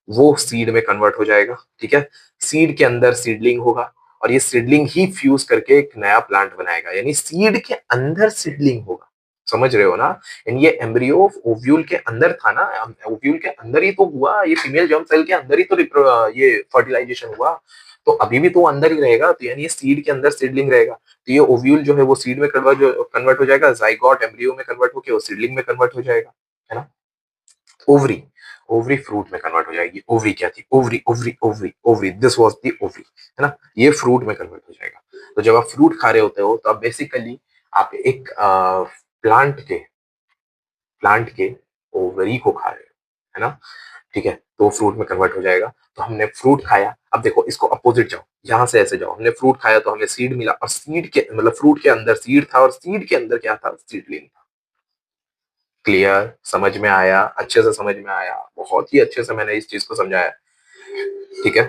वो सीड में कन्वर्ट हो जाएगा, ठीक है। सीड के अंदर सीडलिंग होगा, और ये सीडलिंग ही फ्यूज करके एक नया प्लांट बनाएगा, यानी सीड के अंदर सीडलिंग होगा, समझ रहे हो ना। यानी ये एम्ब्रियो ओव्यूल के अंदर था ना, ओव्यूल के अंदर ही तो हुआ, ये फीमेल जर्म सेल के अंदर ही तो ये फर्टिलाइजेशन हुआ, तो अभी भी तो अंदर ही रहेगा। तो यानी ये सीड के अंदर सीडलिंग रहेगा, तो ये ओव्यूल जो है वो सीड में कन्वर्ट हो जाएगा, जाइगोट एम्ब्रियो में कन्वर्ट होकर वो सीडलिंग में कन्वर्ट हो जाएगा, है ना। ओवरी, ओवरी फ्रूट में कन्वर्ट हो जाएगी। ओवरी क्या थी, ovary ovary ovary ovary, this was the ovary, है ना। ये फ्रूट में कन्वर्ट हो जाएगा। तो जब आप फ्रूट खा रहे होते हो तो आप बेसिकली आप एक प्लांट के ओवरी को खा रहे हो, है ना, ठीक है। तो फ्रूट में कन्वर्ट हो जाएगा। तो हमने फ्रूट खाया, अब देखो इसको अपोजिट जाओ, यहां से ऐसे जाओ, हमने फ्रूट खाया तो हमें सीड मिला, और सीड के मतलब फ्रूट के अंदर सीड था, और सीड के अंदर क्या था, सीडलिंग था। क्लियर, समझ में आया, अच्छे से समझ में आया, बहुत ही अच्छे से मैंने इस चीज को समझाया, ठीक है।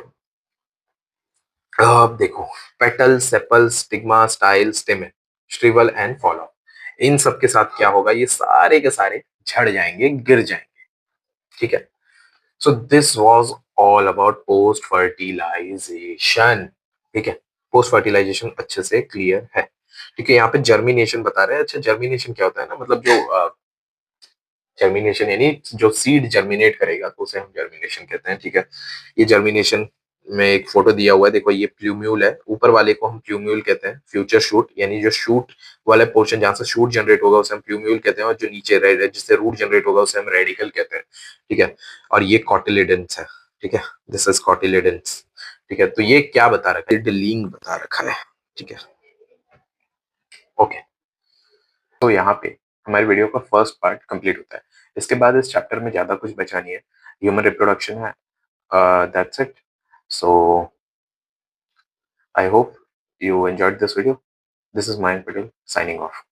अब देखो, petal, sepal, stigma, style, stamen, shrivel and fall off, इन सब के साथ क्या होगा, ये सारे के सारे झड़ जाएंगे, गिर जाएंगे, ठीक है। So this was all about post fertilisation, ठीक है। पोस्ट फर्टिलाइजेशन अच्छे से क्लियर है, ठीक है। यहाँ पे जर्मिनेशन बता रहे हैं। अच्छा, जर्मिनेशन क्या होता है ना, मतलब जो जर्मिनेशन यानी जो सीड जर्मिनेट करेगा तो उसे हम जर्मिनेशन कहते हैं, ठीक है। ये जर्मिनेशन में एक फोटो दिया हुआ है, देखो ये प्लूम्यूल है, ऊपर वाले को हम प्लूम्यूल कहते हैं, फ्यूचर शूट, यानी जो शूट वाला पोर्शन जहां से शूट जनरेट होगा उसे हम प्लूम्यूल कहते हैं, और जो नीचे जिससे रूट जनरेट होगा उसे हम रेडिकल कहते हैं, ठीक है। और ये कॉटिलेडन्स है, ठीक है, दिस इज कॉटिलेडन्स, ठीक है। तो ये क्या बता रखा है, लिंग बता रखा है, ठीक है, ओके। तो यहाँ पे हमारे वीडियो का फर्स्ट पार्ट कंप्लीट होता है। इसके बाद इस चैप्टर में ज्यादा कुछ बचा नहीं है, ह्यूमन रिप्रोडक्शन है, that's it. So I hope you enjoyed this video. This is Mayank Patel signing off.